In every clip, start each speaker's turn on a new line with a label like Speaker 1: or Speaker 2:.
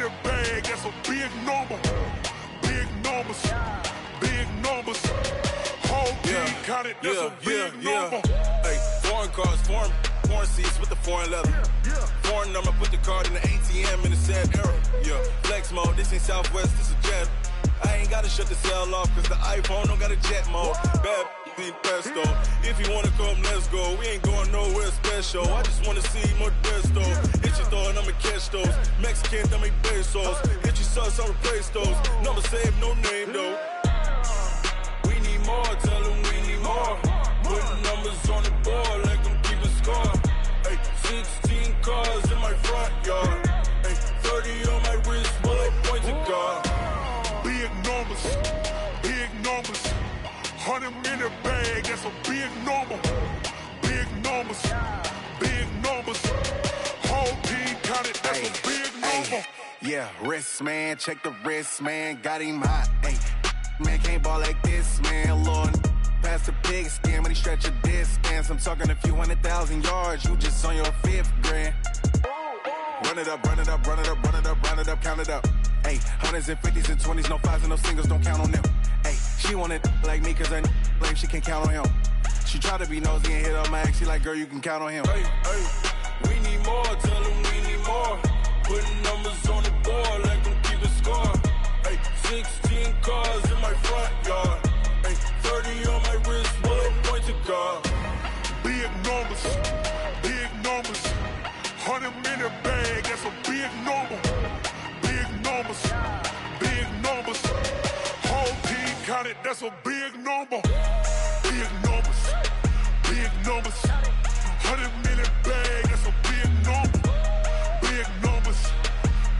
Speaker 1: 100-minute bag, that's a big number. Big numbers, big numbers. Whole team counted, that's a big number.
Speaker 2: Hey, foreign cars, foreign seats with the foreign leather. Foreign number, put the card in the ATM in the sad era. Yeah, flex mode, this ain't Southwest, this is Jet. I ain't gotta shut the cell off, cause the iPhone don't got a jet mode. Bad be pesto. If you wanna come, let's go. We ain't going nowhere special. I just wanna see more desto. Hit your thought, I'ma catch those. Mexican, that make pesos. Hit your sus, I'll replace those. Number saved, no name though. We need more, tell them we need more. Putting numbers on the board, like them keep a score. Hey, 16 cars in my front yard. Hey, 30 on my wrist, bullet point to God.
Speaker 1: Big numbers, big numbers. 100-minute bag, that's a big number. Big numbers, big numbers. Whole team counted, that's a big number.
Speaker 3: Yeah, wrist man, check the wrist man, got him hot. Ay, man can't ball like this, man. Lord, past the pig skin when he stretch a distance. I'm talking a few 100,000 yards, you just on your 5th grand. Run it up, run it up, run it up, run it up, run it up, count it up. Ay, hundreds and 50s and 20s, no 5s and no singles, don't count on them. Ay, she want it like me, cause her blame she can't count on him. She try to be nosy and hit up my ex, she like, girl, you can count on him.
Speaker 2: Hey, we need more, tell them we need more. Putting numbers on the board, like them keep a score. Hey, 16 cars in my front yard. Hey, 30 on my wrist, bullet point to God.
Speaker 1: Big numbers, big numbers. 100-minute bag, that's a big number. Big numbers, big numbers. Whole team counted, that's a big number. Big numbers, big numbers. 100-minute bag, that's a big number. Big numbers,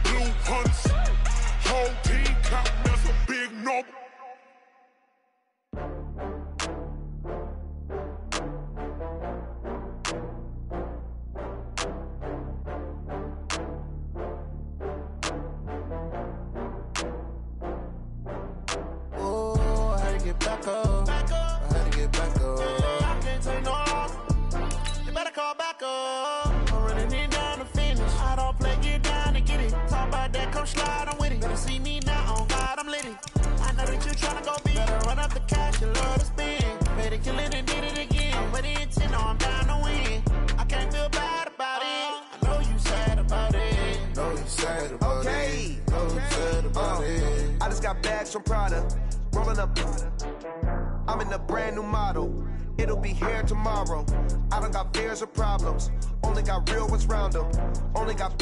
Speaker 1: blue hunters. Whole team counting, that's a big number.
Speaker 4: Back up. I had to get back up. I can't take no loss. You better call back up. I'm running it down to finish. I don't play, get down to get it. Talk about that, come slide, I'm with it. Better see me now, on God, I'm lit it. I know that you tryna go big. Better run up the cash, you love to spend. Better kill it and did it again. I'm with the intent, no, I'm down to win. I can't feel bad about it. I know you sad about it.
Speaker 5: Know you sad about it. Know you sad about it. I just got bags from Prada. Rolling up, I'm in a brand new model. It'll be here tomorrow. I don't got fears or problems. Only got real ones round them. Only got.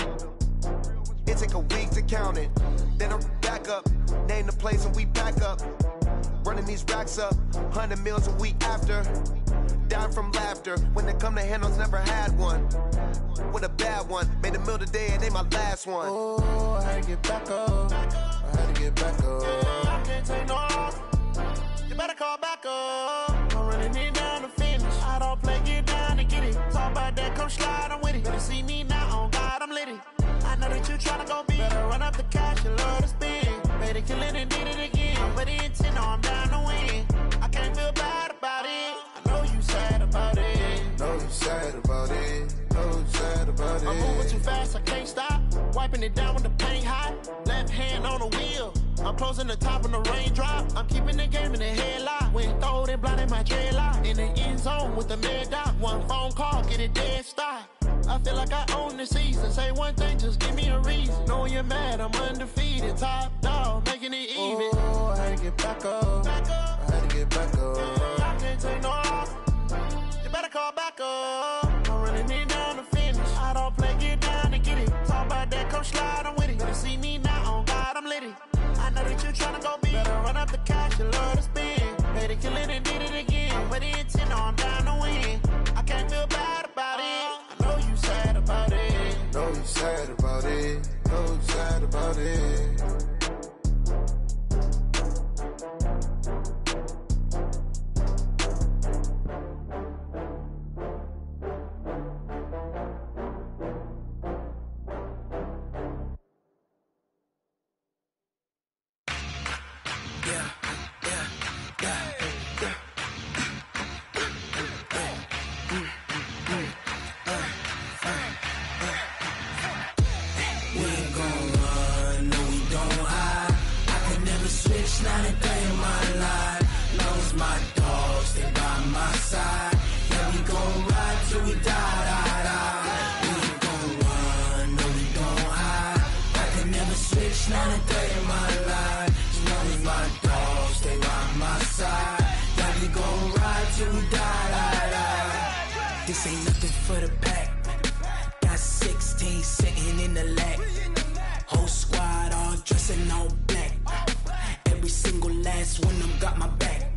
Speaker 5: It take a week to count it. Then I'm back up. Name the place and we pack up. Running these racks up. 100 meals a week after. Down from laughter. When they come to handles, never had one. With a bad one. Made a meal today and they my last one.
Speaker 4: Oh, I had to get back up. I had to get back up. I can't take no loss. You better call back up. I'm running it down to finish. I don't play, get down to get it. Talk about that, come slide, I'm with it. Better see me now, on God, I'm lit it. I know that you tryna go big. Better run up the cash, you love to spend. Better kill it and did it again. I'm with the intent, no, I'm down to win. I can't feel bad about it. I know you sad about it.
Speaker 5: Know you sad about it. Know you sad about it.
Speaker 4: I'm moving too fast, I can't stop. Wiping it down when the paint hot. Left hand on the wheel. I'm closing the top when the raindrop. I'm keeping the game in the headlock. When throwed and blinded my dreadlock. In the end zone with the mad dot. One phone call, get it dead stop. I feel like I own the season. Say one thing, just give me a reason. Knowing you're mad, I'm undefeated. Top dog, making it even.
Speaker 5: Oh, I had to get back up. I had to get back up.
Speaker 4: I can't take no loss. You better call back up. I'm running it down to finish. I don't play, get down to get it. Talk about that, come slide, I'm with it. Better see me now, on God, I'm lit it. I know that you tryna go big. Better run up the cash, you love to spend. Better kill it and did it again. I'm with the intent, no, I'm down to win. I can't feel bad about it. I know you sad about it.
Speaker 5: Know you sad about it. Know you sad about it.
Speaker 6: We ain't gon' run, not a day in my life. Long as my dogs stay by my side. Yeah, we gon' ride till we die, die, die. We ain't gon' run, no, we gon' hide. I can never switch, not a day in my life. As long as my dogs stay by my side. Yeah, we gon' ride till we die, die, die. This ain't nothing for the pack. Got 16 sitting in the lap. Whole squad all dressed in all black. Every single last one of them got my back.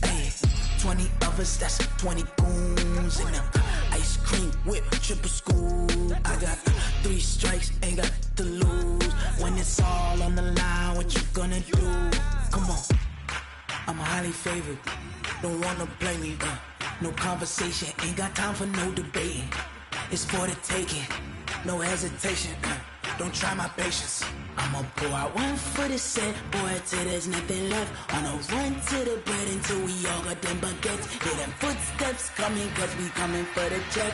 Speaker 6: Hey, 20 of us, that's 20 goons. And ice cream whip, triple scoop. I got 3 strikes, ain't got to lose. When it's all on the line, what you gonna do? Come on, I'm highly favored. Don't wanna play me, no conversation. Ain't got time for no debating. It's for the taking, no hesitation. Don't try my patience. I'ma pour out one for the set, boy, till there's nothing left. On a run to the bread until we all got them baguettes. Hear them footsteps coming, cause we coming for the check.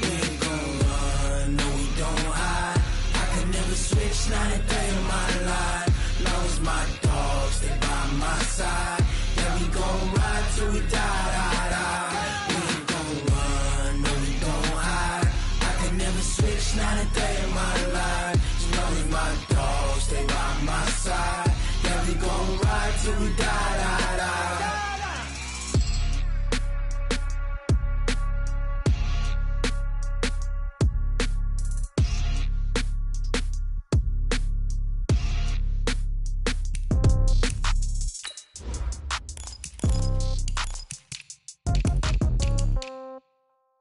Speaker 6: We ain't gon' run, no, we don't hide. I can never switch, not a day in my life. Long as my dogs stay by my side. Yeah, we gon' ride till we die, die, die. We ain't gon' run, no, we don't hide. I can never switch, not a day in my life. As long as my dogs stay by my side. Yeah, we gon' ride till we die, die, die.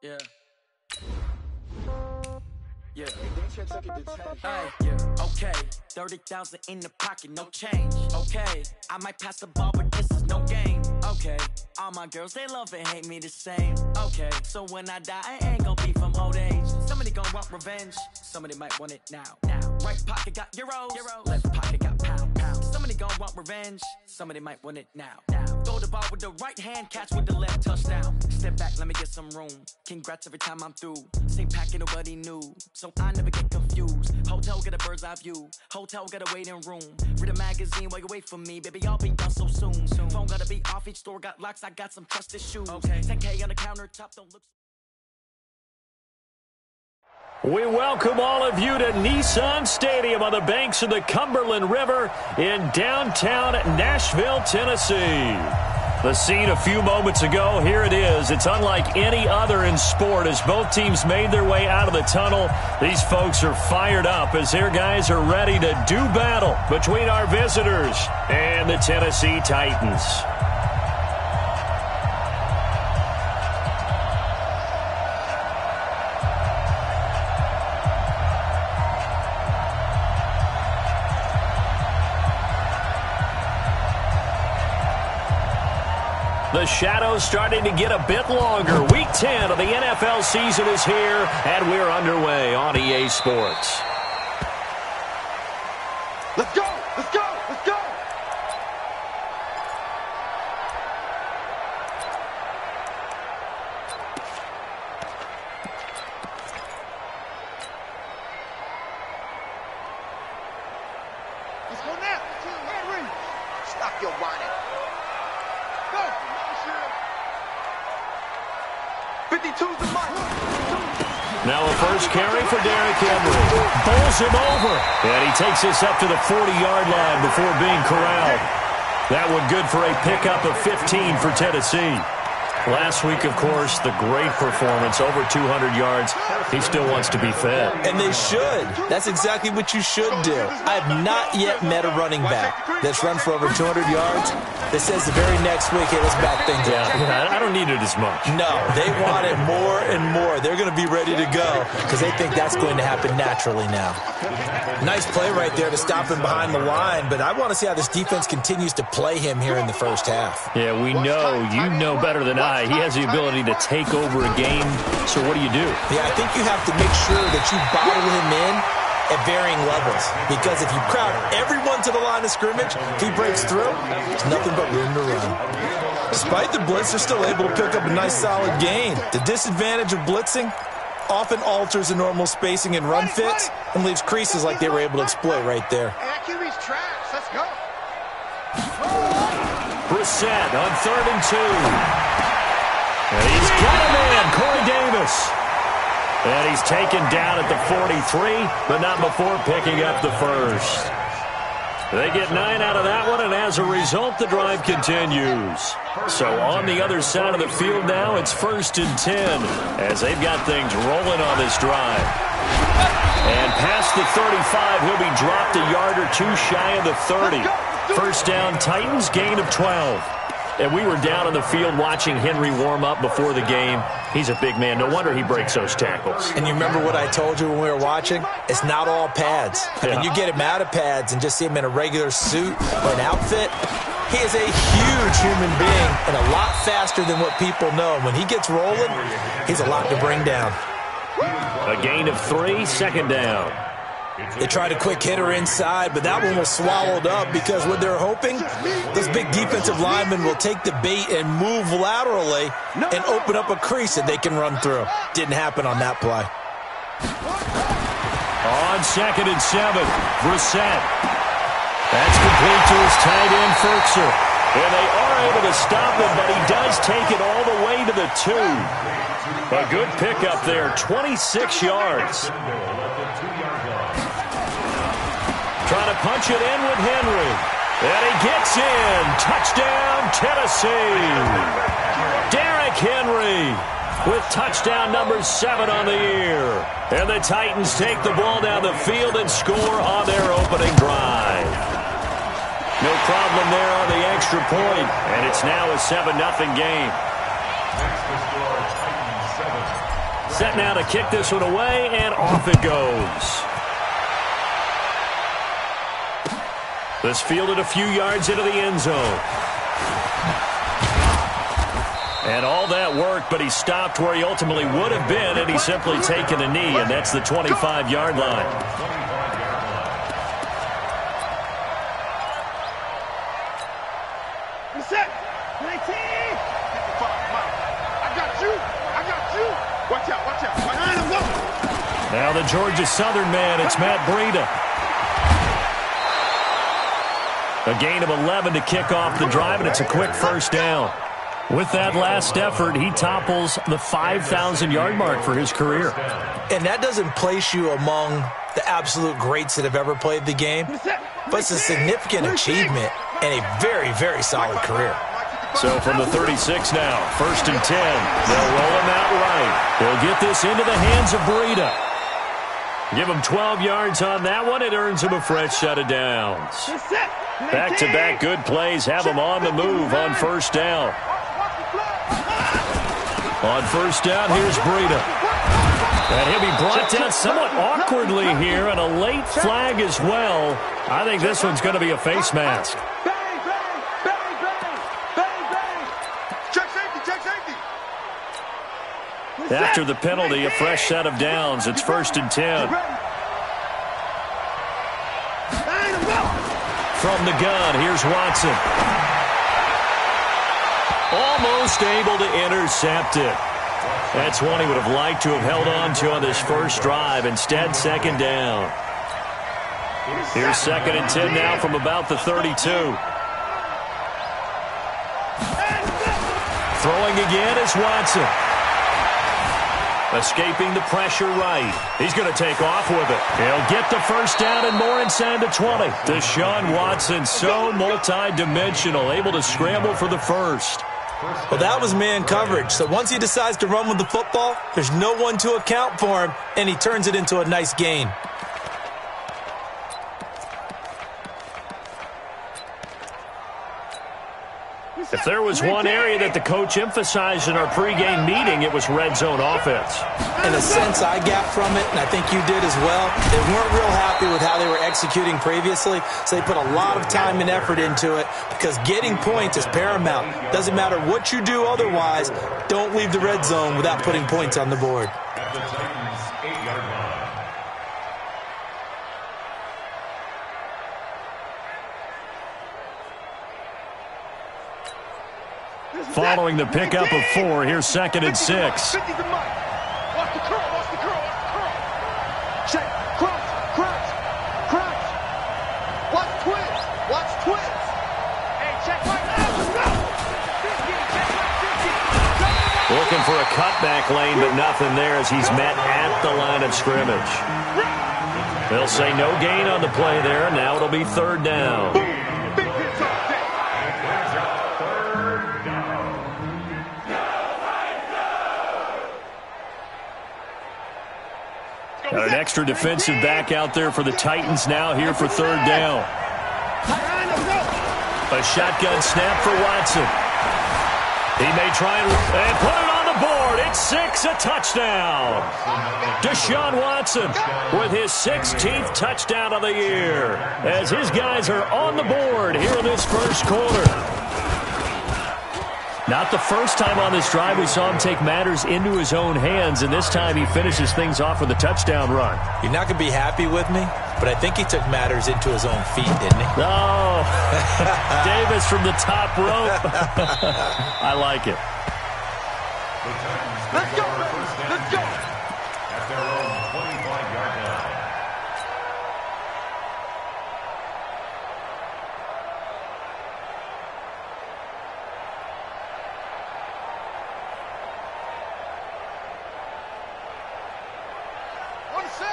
Speaker 7: Yeah. Yeah. Hey, yeah. Okay. 30,000 in the pocket, no change. Okay. I might pass the ball, but this is no game. Okay. All my girls, they love and hate me the same. Okay. So when I die, I ain't gon' be from old age. Somebody gon' want revenge. Somebody might want it now. Right pocket got euros. Left pocket got pounds. Somebody gon' want revenge. Somebody might want it now. Throw the ball with the right hand, catch with the left, touchdown. Step back, let me get some room. Congrats every time I'm through. Same packet, nobody knew. So I never get confused. Hotel get a bird's eye view. Hotel get a waiting room. Read a magazine while you wait for me. Baby, I'll be done so soon. Phone gotta be off, each store got locks. I got some trusted shoes. Okay. 10K on the countertop, don't look.
Speaker 8: We welcome all of you to Nissan Stadium on the banks of the Cumberland River in downtown Nashville, Tennessee. The scene a few moments ago, here it is. It's unlike any other in sport as both teams made their way out of the tunnel. These folks are fired up as their guys are ready to do battle between our visitors and the Tennessee Titans. The shadow's starting to get a bit longer. Week 10 of the NFL season is here, and we're underway on EA Sports.
Speaker 5: Let's go! Let's go! Let's go! Let's go now! Henry! Stop your whining. Go! 52's the mark.
Speaker 8: Now a first carry for Derrick Henry. Bowls him over. And he takes this up to the 40-yard line before being corralled. That one good for a pickup of 15 for Tennessee. Last week, of course, the great performance, over 200 yards. He still wants to be fed.
Speaker 9: And they should. That's exactly what you should do. I have not yet met a running back that's run for over 200 yards that says the very next week, hey, let's back things up.
Speaker 8: Yeah, I don't need it as much.
Speaker 9: No, they want it more and more. They're going to be ready to go because they think that's going to happen naturally now. Nice play right there to stop him behind the line, but I want to see how this defense continues to play him here in the first half.
Speaker 8: Yeah, we know. You know better than I. He has the ability to take over a game. So what do you do?
Speaker 9: Yeah, I think you have to make sure that you bottle him in at varying levels. Because if you crowd everyone to the line of scrimmage, if he breaks through, there's nothing but room to run.
Speaker 10: Despite the blitz, they're still able to pick up a nice solid gain. The disadvantage of blitzing,
Speaker 9: often alters the normal spacing and run fits and leaves creases like they were able to exploit right there.
Speaker 4: QB's trash. Let's go.
Speaker 8: Brissett on 3rd and 2. And he's got a man, Corey Davis. And he's taken down at the 43, but not before picking up the first. They get 9 out of that one, and as a result, the drive continues. So on the other side of the field now, it's 1st and 10, as they've got things rolling on this drive. And past the 35, he'll be dropped a yard or two shy of the 30. First down, Titans, gain of 12. And we were down on the field watching Henry warm up before the game. He's a big man. No wonder he breaks those tackles.
Speaker 9: And you remember what I told you when we were watching? It's not all pads. I mean, you get him out of pads and just see him in a regular suit or an outfit. He is a huge human being and a lot faster than what people know. When he gets rolling, he's a lot to bring down.
Speaker 8: A gain of 3, 2nd down.
Speaker 9: They tried a quick hitter inside, but that one was swallowed up because what they're hoping, those big defensive linemen will take the bait and move laterally and open up a crease that they can run through. Didn't happen on that play.
Speaker 8: On 2nd and 7, Brissett. That's complete to his tight end, Ferkser. And they are able to stop him, but he does take it all the way to the 2. A good pickup there, 26 yards. Trying to punch it in with Henry. And he gets in. Touchdown, Tennessee. Derrick Henry with touchdown number 7 on the year. And the Titans take the ball down the field and score on their opening drive. No problem there on the extra point. And it's now a 7-0 game. Set now to kick this one away, and off it goes. This fielded a few yards into the end zone. And all that work, but he stopped where he ultimately would have been, and he's simply taken a knee, and that's the 25-yard line.
Speaker 4: Reset. 19. I got you. Watch out. Behind him, go.
Speaker 8: Now the Georgia Southern man, it's Matt Breida. A gain of 11 to kick off the drive, and it's a quick first down. With that last effort, he topples the 5,000-yard mark for his career.
Speaker 9: And that doesn't place you among the absolute greats that have ever played the game, but it's a significant achievement and a very, very solid career.
Speaker 8: So from the 36 now, 1st and 10. They'll roll him out right. They'll get this into the hands of Breida. Give him 12 yards on that one. It earns him a fresh set of downs. Back-to-back good plays have him on the move on 1st down. On 1st down, here's Breida. And he'll be brought down somewhat awkwardly here, and a late flag as well. I think this one's going to be a face mask. After the penalty, a fresh set of downs. It's 1st and 10. From the gun, here's Watson. Almost able to intercept it. That's one he would have liked to have held on to on this first drive. Instead, 2nd down. Here's 2nd and 10 now from about the 32. Throwing again is Watson. Escaping the pressure right. He's going to take off with it. He'll get the first down and more inside the 20. Deshaun Watson, so multi-dimensional, able to scramble for the first.
Speaker 9: Well, that was man coverage. So once he decides to run with the football, there's no one to account for him, and he turns it into a nice gain.
Speaker 8: If there was one area that the coach emphasized in our pregame meeting, it was red zone offense.
Speaker 9: In a sense I got from it, and I think you did as well, they weren't real happy with how they were executing previously, so they put a lot of time and effort into it because getting points is paramount. Doesn't matter what you do otherwise, don't leave the red zone without putting points on the board.
Speaker 8: Following the pickup of 4, here's 2nd and 6. the cutback lane, but nothing there as he's met at the line of scrimmage. They'll say no gain on the play there. Now it'll be 3rd down. Got an extra defensive back out there for the Titans now here for 3rd down. A shotgun snap for Watson. He may try and put it on the board. It's 6, a touchdown. Deshaun Watson with his 16th touchdown of the year as his guys are on the board here in this first quarter. Not the first time on this drive we saw him take matters into his own hands, and this time he finishes things off with a touchdown run.
Speaker 9: You're not going to be happy with me, but I think he took matters into his own feet, didn't he?
Speaker 8: Oh, Davis from the top rope. I like it.
Speaker 1: Let's go, let's go. At their own 25-yard line.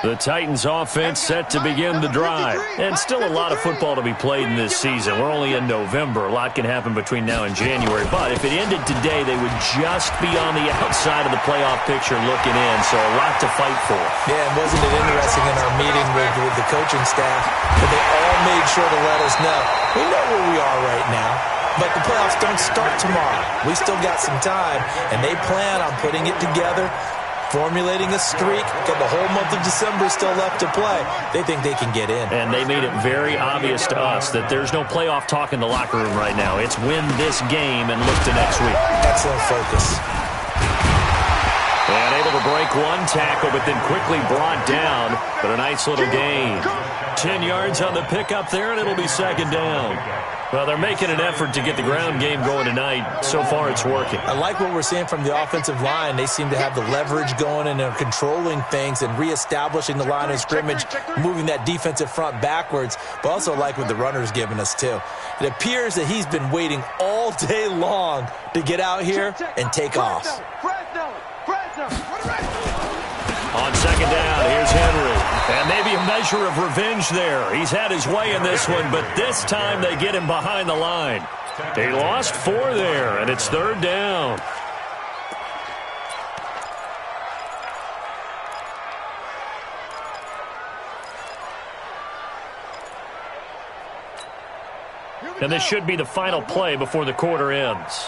Speaker 8: The Titans offense set to begin the drive. And still a lot of football to be played in this season. We're only in November. A lot can happen between now and January. But if it ended today, they would just be on the outside of the playoff picture looking in. So a lot to fight for.
Speaker 9: Yeah, and wasn't it interesting in our meeting with the coaching staff that they all made sure to let us know, we know where we are right now. But the playoffs don't start tomorrow. We still got some time, and they plan on putting it together, formulating a streak. Got the whole month of December still left to play. They think they can get in.
Speaker 8: And they made it very obvious to us that there's no playoff talk in the locker room right now. It's win this game and look to next week.
Speaker 9: Excellent focus.
Speaker 8: And able to break one tackle, but then quickly brought down. But a nice little gain. 10 yards on the pickup there, and it'll be 2nd down. Well, they're making an effort to get the ground game going tonight. So far, it's working.
Speaker 9: I like what we're seeing from the offensive line. They seem to have the leverage going and are controlling things and reestablishing the line of scrimmage, moving that defensive front backwards, but also like what the runner's giving us, too. It appears that he's been waiting all day long to get out here and take off.
Speaker 8: On 2nd down, here's Henry. And maybe a measure of revenge there. He's had his way in this one, but this time they get him behind the line. He lost 4 there, and it's 3rd down. And this should be the final play before the quarter ends.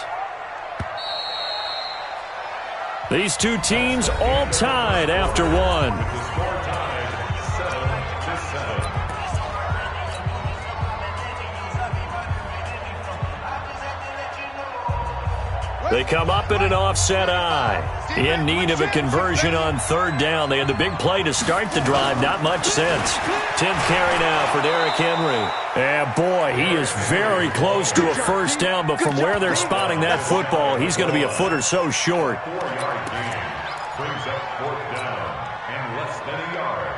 Speaker 8: These two teams all tied after one. They come up in an offset eye. In need of a conversion on 3rd down. They had the big play to start the drive. Not much sense. 10th carry now for Derrick Henry. And boy, he is very close to a 1st down, but from where they're spotting that football, he's going to be a foot or so short.
Speaker 1: Brings up 4th down and less than a yard.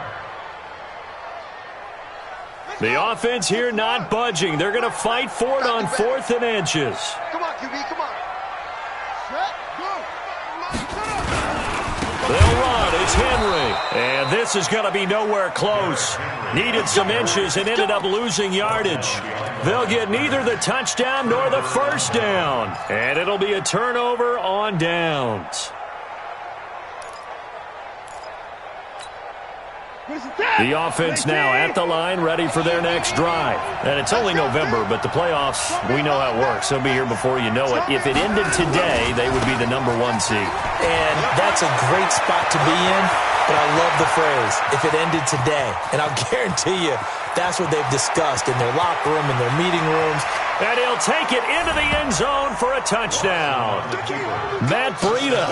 Speaker 8: The offense here not budging. They're going to fight for it on 4th and inches.
Speaker 4: Come on, QB, come on.
Speaker 8: They'll run. It's Henry. And this is going to be nowhere close. Needed some inches and ended up losing yardage. They'll get neither the touchdown nor the 1st down. And it'll be a turnover on downs. The offense now at the line, ready for their next drive. And it's only November, but the playoffs, we know how it works. They'll be here before you know it. If it ended today, they would be the #1 seed.
Speaker 9: And that's a great spot to be in, but I love the phrase, if it ended today. And I'll guarantee you, that's what they've discussed in their locker room, in their meeting rooms.
Speaker 8: And he'll take it into the end zone for a touchdown. Matt Breida,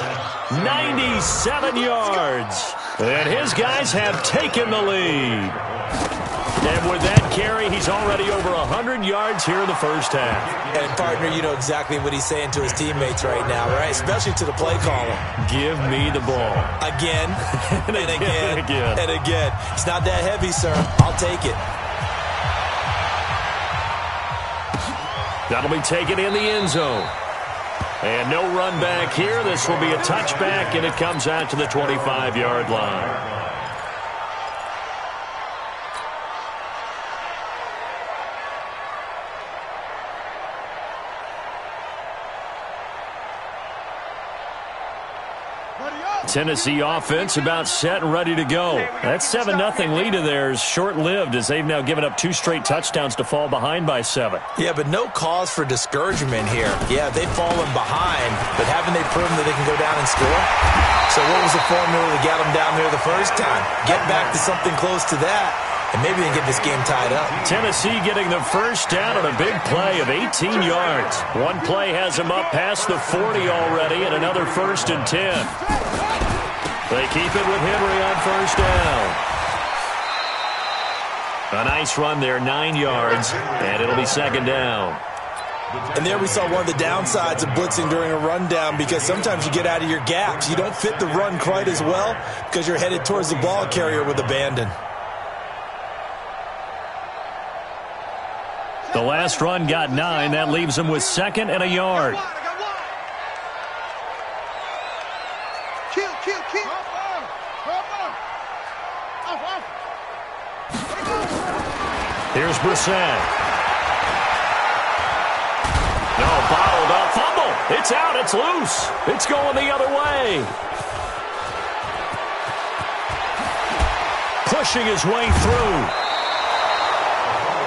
Speaker 8: 97 yards. And his guys have taken the lead. And with that carry, he's already over 100 yards here in the first half.
Speaker 9: And, partner, you know exactly what he's saying to his teammates right now, right? Especially to the play caller.
Speaker 8: Give me the ball.
Speaker 9: Again, and again,
Speaker 8: and again.
Speaker 9: And again. It's not that heavy, sir. I'll take it.
Speaker 8: That'll be taken in the end zone. And no run back here. This will be a touchback, and it comes out to the 25-yard line. Tennessee offense about set and ready to go. That 7-0 lead of theirs short-lived as they've now given up 2 straight touchdowns to fall behind by 7.
Speaker 9: Yeah, but no cause for discouragement here. Yeah, they've fallen behind, but haven't they proven that they can go down and score? So what was the formula that got them down there the first time? Get back to something close to that, and maybe they can get this game tied up.
Speaker 8: Tennessee getting the first down on a big play of 18 yards. One play has them up past the 40 already, and another 1st and 10. They keep it with Henry on first down. A nice run there, 9 yards, and it'll be 2nd down.
Speaker 9: And there we saw one of the downsides of blitzing during a rundown, because sometimes you get out of your gaps. You don't fit the run quite as well because you're headed towards the ball carrier with abandon.
Speaker 8: The last run got 9. That leaves them with 2nd and a yard. Here's Brissett. No, bottled up. Fumble. It's out. It's loose. It's going the other way. Pushing his way through.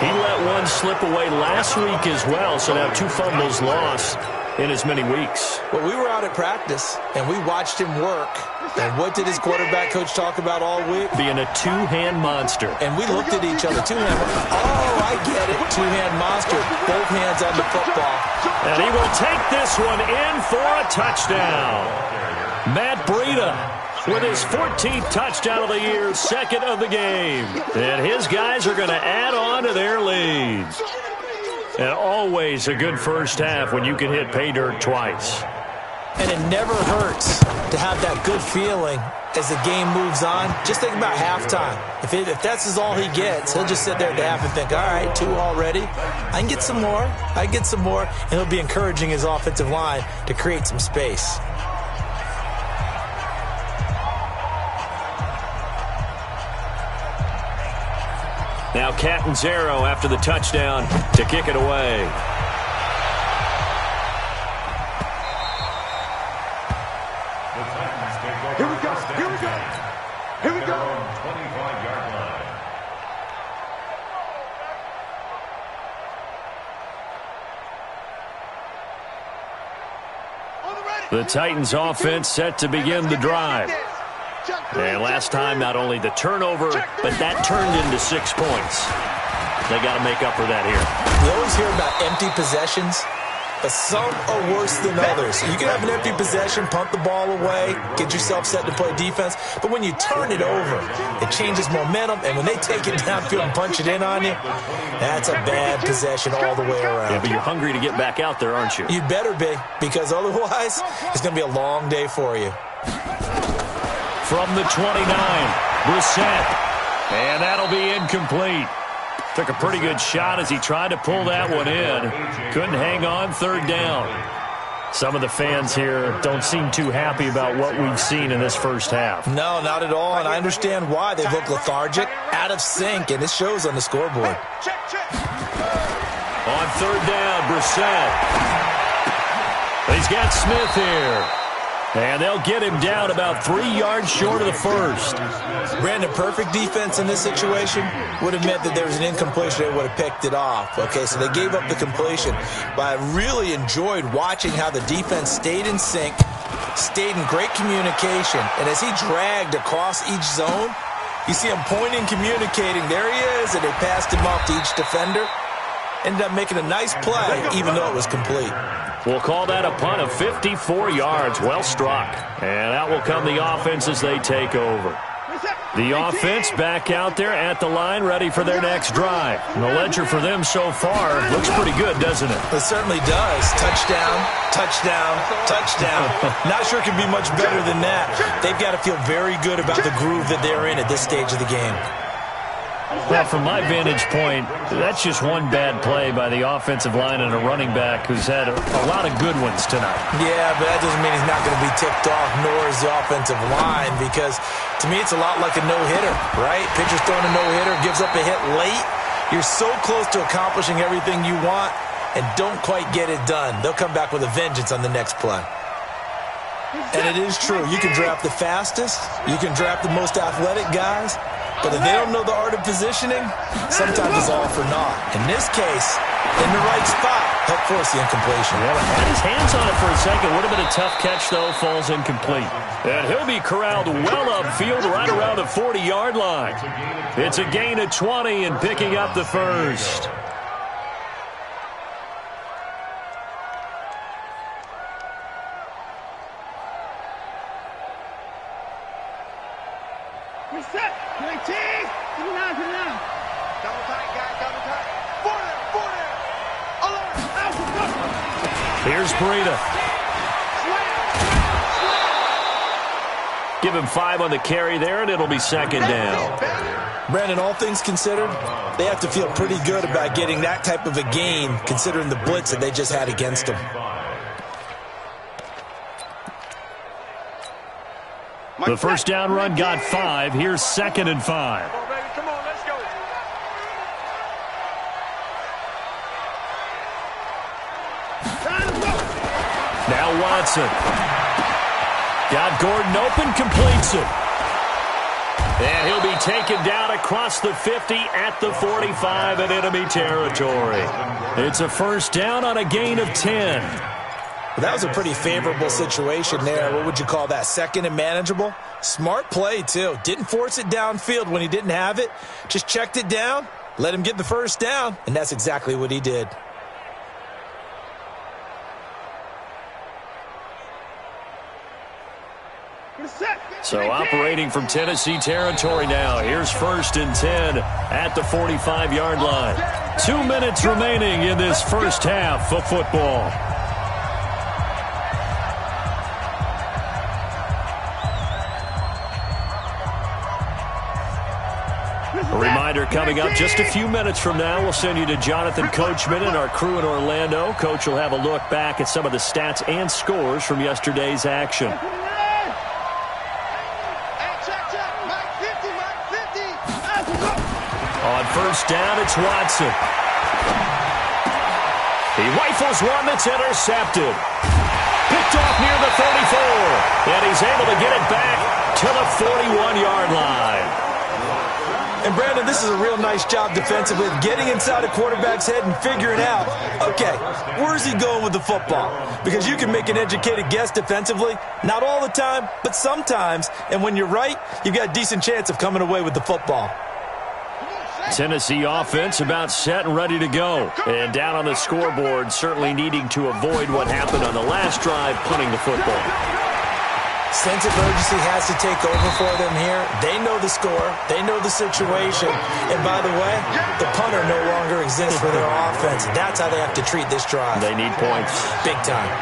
Speaker 8: He let one slip away last week as well, so now 2 fumbles lost in as many weeks.
Speaker 9: Well, we were out at practice, and we watched him work. And what did his quarterback coach talk about all week?
Speaker 8: Being a 2-hand monster.
Speaker 9: And we looked at each other. 2-hand. Oh, I get it. 2-hand monster. Both hands on the football.
Speaker 8: And he will take this one in for a touchdown. Matt Breida with his 14th touchdown of the year, 2nd of the game. And his guys are going to add on to their leads. And always a good first half when you can hit pay dirt twice.
Speaker 9: And it never hurts to have that good feeling as the game moves on. Just think about halftime. If that's all he gets, he'll just sit there at the half and think, all right, 2 already. I can get some more. I can get some more. And he'll be encouraging his offensive line to create some space.
Speaker 8: Now Catanzaro after the touchdown to kick it away.
Speaker 1: Here we go. Here we go. Here we go. 25-yard line.
Speaker 8: The Titans offense set to begin the drive. And last time, not only the turnover, but that turned into 6 points. They got to make up for that here.
Speaker 9: You always hear about empty possessions, but some are worse than others. You can have an empty possession, punt the ball away, get yourself set to play defense, but when you turn it over, it changes momentum, and when they take it downfield and punch it in on you, that's a bad possession all the way around.
Speaker 8: Yeah, but you're hungry to get back out there, aren't you?
Speaker 9: You better be, because otherwise, it's going to be a long day for you.
Speaker 8: From the 29, Brissett, and that'll be incomplete. Took a pretty good shot as he tried to pull that one in. Couldn't hang on, 3rd down. Some of the fans here don't seem too happy about what we've seen in this first half.
Speaker 9: No, not at all, and I understand why. They look lethargic, out of sync, and it shows on the scoreboard.
Speaker 8: On 3rd down, Brissett. He's got Smith here. And they'll get him down about 3 yards short of the first.
Speaker 9: Brandon, perfect defense in this situation would have meant that there was an incompletion. They would have picked it off. Okay, so they gave up the completion. But I really enjoyed watching how the defense stayed in sync, stayed in great communication. And as he dragged across each zone, you see him pointing, communicating. There he is, and they passed him off to each defender. Ended up making a nice play, even though it was complete.
Speaker 8: We'll call that a punt of 54 yards. Well struck. And out will come the offense as they take over. The offense back out there at the line, ready for their next drive. And the ledger for them so far looks pretty good, doesn't it?
Speaker 9: It certainly does. Touchdown, touchdown, touchdown. Not sure it can be much better than that. They've got to feel very good about the groove that they're in at this stage of the game.
Speaker 8: Well, from my vantage point, that's just one bad play by the offensive line and a running back who's had a lot of good ones tonight. Yeah, but that doesn't mean he's not going to be ticked off, nor is the offensive line, because to me it's a lot like a no-hitter, right? Pitcher's throwing a no-hitter, gives up a hit late. You're so close to accomplishing everything you want and don't quite get it done. They'll come back with a vengeance on the next play. And it is true. You can draft the fastest. You can draft the most athletic guys. But if they don't know the art of positioning, sometimes it's all for naught. In this case, in the right spot, help force the incompletion. Yeah, had his hands on it for a second. Would have been a tough catch, though. Falls incomplete. And he'll be corralled well upfield right around the 40-yard line. It's a gain of 20 and picking up the first.
Speaker 10: Reset. 19. Get it down. Double tight, guys. Double tight. 40. Alert.
Speaker 8: Here's Breida. Give him 5 on the carry there, and it'll be second down.
Speaker 9: Brandon, all things considered, they have to feel pretty good about getting that type of a gain, considering the blitz that they just had against them.
Speaker 8: The first down run got 5. Here's 2nd and 5.
Speaker 10: Come on, let's go.
Speaker 8: Now Watson. Got Gordon open, completes it. And he'll be taken down across the 50 at the 45 in enemy territory. It's a first down on a gain of 10.
Speaker 9: Well, that was a pretty favorable situation there. What would you call that? Second and manageable? Smart play, too. Didn't force it downfield when he didn't have it. Just checked it down, let him get the first down, and that's exactly what he did.
Speaker 8: So operating from Tennessee territory now. Here's 1st and 10 at the 45-yard line. 2 minutes remaining in this first half of football. A reminder coming up just a few minutes from now, we'll send you to Jonathan Coachman and our crew in Orlando. Coach will have a look back at some of the stats and scores from yesterday's action. On first down, it's Watson. He rifles one that's intercepted. Picked off near the 34. And he's able to get it back to the 41-yard line.
Speaker 9: And, Brandon, this is a real nice job defensively of getting inside a quarterback's head and figuring out, okay, where's he going with the football? Because you can make an educated guess defensively, not all the time, but sometimes. And when you're right, you've got a decent chance of coming away with the football.
Speaker 8: Tennessee offense about set and ready to go. And down on the scoreboard, certainly needing to avoid what happened on the last drive, punting the football.
Speaker 9: Sense of urgency has to take over for them here. They know the score. They know the situation. And by the way, the punter no longer exists for their offense. That's how they have to treat this drive.
Speaker 8: They need points.
Speaker 9: Big time.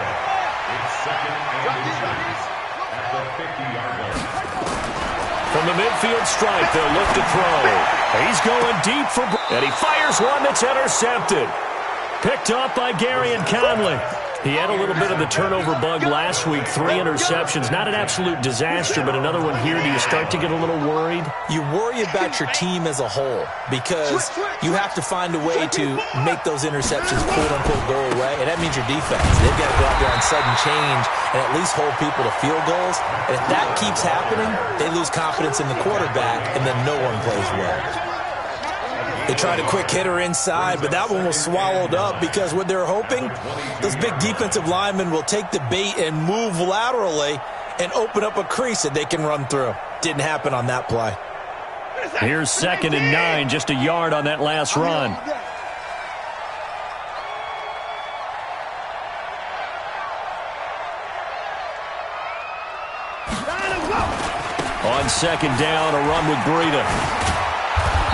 Speaker 8: From the midfield stripe, they'll look to throw. He's going deep for... And he fires one that's intercepted. Picked up by Gary and Conley. He had a little bit of the turnover bug last week. 3 interceptions. Not an absolute disaster, but another one here. Do you start to get a little worried?
Speaker 9: You worry about your team as a whole because you have to find a way to make those interceptions quote-unquote go away, and that means your defense. They've got to go out there on sudden change and at least hold people to field goals. And if that keeps happening, they lose confidence in the quarterback, and then no one plays well. They tried a quick hitter inside, but that one was swallowed up because what they're hoping, those big defensive linemen will take the bait and move laterally and open up a crease that they can run through. Didn't happen on that play.
Speaker 8: Here's 2nd and 9, just a yard on that last run. On 2nd down, a run with Breida.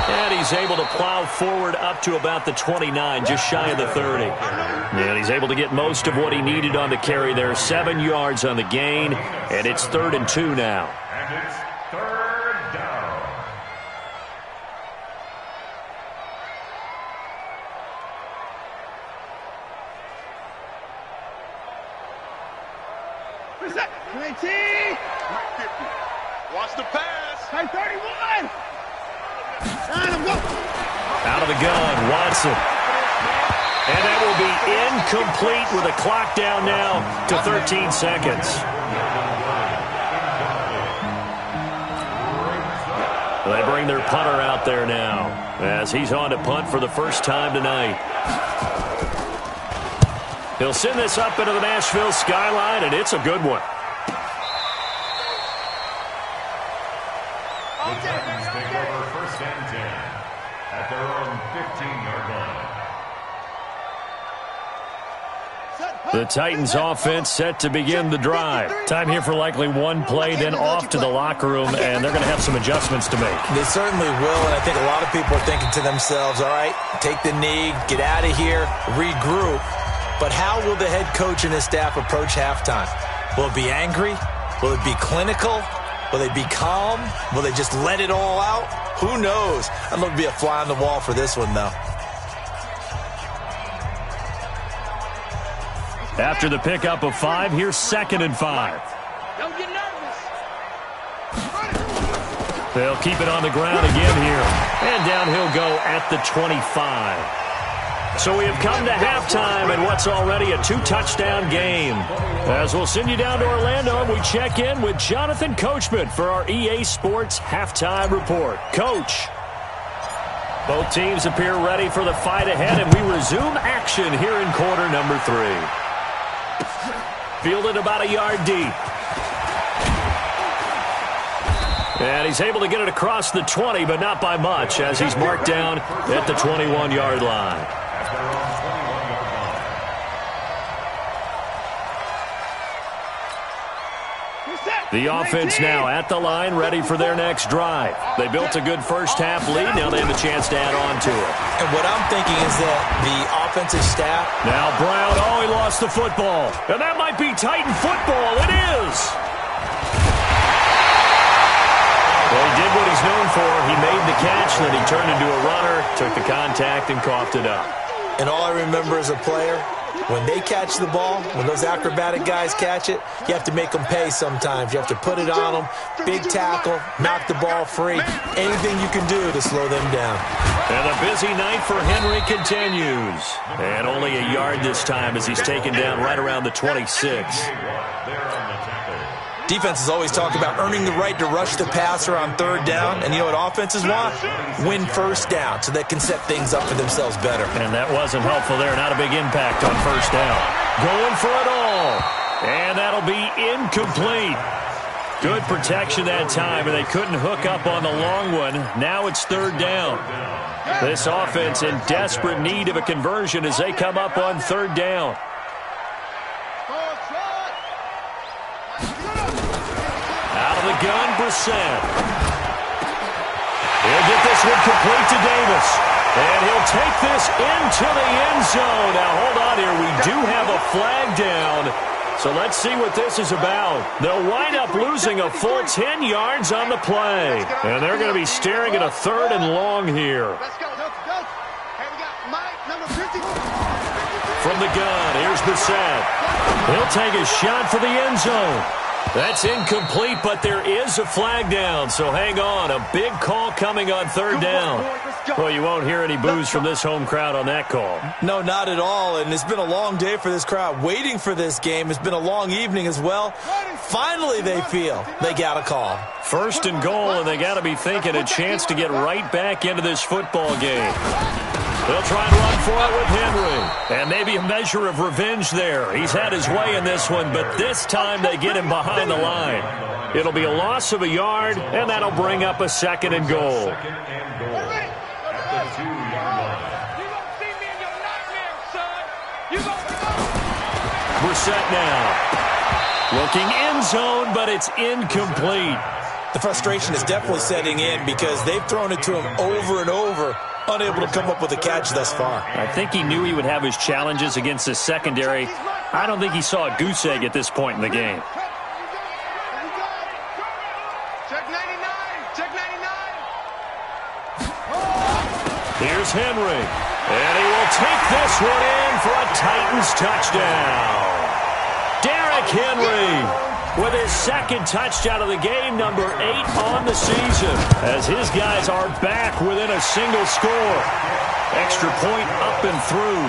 Speaker 8: And he's able to plow forward up to about the 29, just shy of the 30. And he's able to get most of what he needed on the carry there. 7 yards on the gain, and it's 3rd and 2 now.
Speaker 1: And it's 3rd down.
Speaker 10: 20.
Speaker 1: Watch the pass.
Speaker 10: 31.
Speaker 8: Out of the gun, Watson. And that will be incomplete with a clock down now to 13 seconds. They bring their punter out there now as he's on to punt for the first time tonight. He'll send this up into the Nashville skyline, and it's a good one.
Speaker 11: The Titans take over first and 10 at their own 15-yard line.
Speaker 8: The Titans offense set to begin the drive. Time here for likely one play, then off to the locker room, and they're going to have some adjustments to make.
Speaker 9: They certainly will, and I think a lot of people are thinking to themselves, all right, take the knee, get out of here, regroup. But how will the head coach and his staff approach halftime? Will it be angry? Will it be clinical? Will they be calm? Will they just let it all out? Who knows? I'd love to be a fly on the wall for this one, though.
Speaker 8: After the pickup of 5, here's 2nd and 5.
Speaker 10: Don't get nervous.
Speaker 8: They'll keep it on the ground again here. And down he'll go at the 25. So we have come to halftime in what's already a 2-touchdown game. As we'll send you down to Orlando, and we check in with Jonathan Coachman for our EA Sports Halftime Report. Coach. Both teams appear ready for the fight ahead, and we resume action here in quarter number 3. Fielded about a yard deep. And he's able to get it across the 20, but not by much, as he's marked down at the 21-yard line. The offense now at the line, ready for their next drive. They built a good first-half lead. Now they have a chance to add on to it.
Speaker 9: And what I'm thinking is that the offensive staff...
Speaker 8: Now Brown, oh, he lost the football. And that might be Titan football. It is. Well, he did what he's known for. He made the catch, then he turned into a runner, took the contact, and coughed it up.
Speaker 9: And all I remember as a player, when they catch the ball, when those acrobatic guys catch it, you have to make them pay sometimes. You have to put it on them, big tackle, knock the ball free, anything you can do to slow them down.
Speaker 8: And a busy night for Henry continues. And only a yard this time as he's taken down right around the 26.
Speaker 9: Defenses always talk about earning the right to rush the passer on 3rd down. And you know what offenses want? Win first down so they can set things up for themselves better.
Speaker 8: And that wasn't helpful there. Not a big impact on first down. Going for it all. And that'll be incomplete. Good protection that time, and they couldn't hook up on the long one. Now it's 3rd down. This offense in desperate need of a conversion as they come up on 3rd down. Out of the gun, Brissett. He'll get this one complete to Davis. And he'll take this into the end zone. Now, hold on here. We do have a flag down. So let's see what this is about. They'll wind up losing a full 10 yards on the play. And they're going to be staring at a 3rd and long here.
Speaker 10: Let's go. Hey, we got Mike, number 50.
Speaker 8: From the gun, here's Brissett. He'll take a shot for the end zone. That's incomplete, but there is a flag down, so hang on. A big call coming on 3rd down. Well, you won't hear any boos from this home crowd on that call.
Speaker 9: No, not at all, and it's been a long day for this crowd. Waiting for this game. It's been a long evening as well. Finally, they feel they got a call.
Speaker 8: 1st and goal, and they got to be thinking a chance to get right back into this football game. They'll try and run for it with Henry. And maybe a measure of revenge there. He's had his way in this one, but this time they get him behind the line. It'll be a loss of a yard, and that'll bring up a 2nd and goal. Brissett now. Looking end zone, but it's incomplete.
Speaker 9: The frustration is definitely setting in because they've thrown it to him over and over, unable to come up with a catch thus far.
Speaker 8: I think he knew he would have his challenges against the secondary. I don't think he saw a goose egg at this point in the game.
Speaker 10: Check 99. Check 99.
Speaker 8: Here's Henry. And he will take this one in for a Titans touchdown. Derrick Henry with his second touchdown of the game, number 8 on the season, as his guys are back within a single score. Extra point up and through.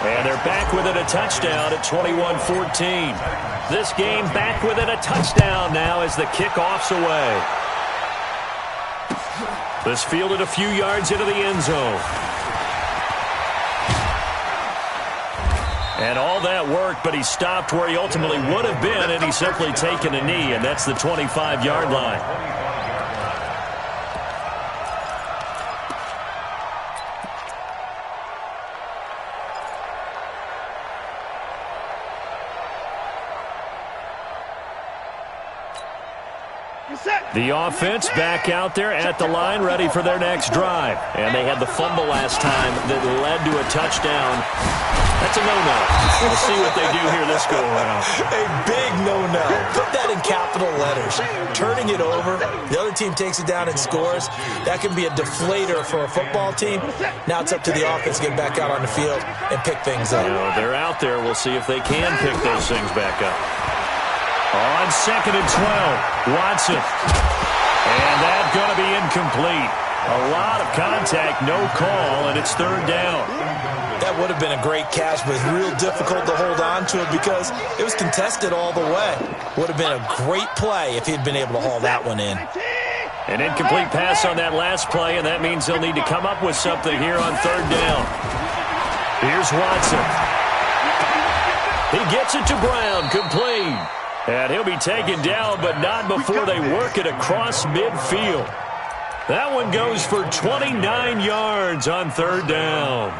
Speaker 8: And they're back within a touchdown at 21-14. This game back within a touchdown now as the kickoff's away. This fielded a few yards into the end zone. And all that worked, but he stopped where he ultimately would have been, and he's simply taken a knee, and that's the 25-yard line. The offense back out there at the line, ready for their next drive. And they had the fumble last time that led to a touchdown. That's a no-no. We'll see what they do here this go-around.
Speaker 9: A big no-no. Put that in capital letters. Turning it over, the other team takes it down and scores. That can be a deflator for a football team. Now it's up to the offense to get back out on the field and pick things up.
Speaker 8: They're out there. We'll see if they can pick those things back up. On 2nd and 12, Watson. And that's going to be incomplete. A lot of contact, no call, and it's 3rd down.
Speaker 9: That would have been a great catch, but it's real difficult to hold on to it because it was contested all the way. Would have been a great play if he'd been able to haul that one in.
Speaker 8: An incomplete pass on that last play, and that means they'll need to come up with something here on 3rd down. Here's Watson. He gets it to Brown, complete. And he'll be taken down, but not before they work it across midfield. That one goes for 29 yards on 3rd down.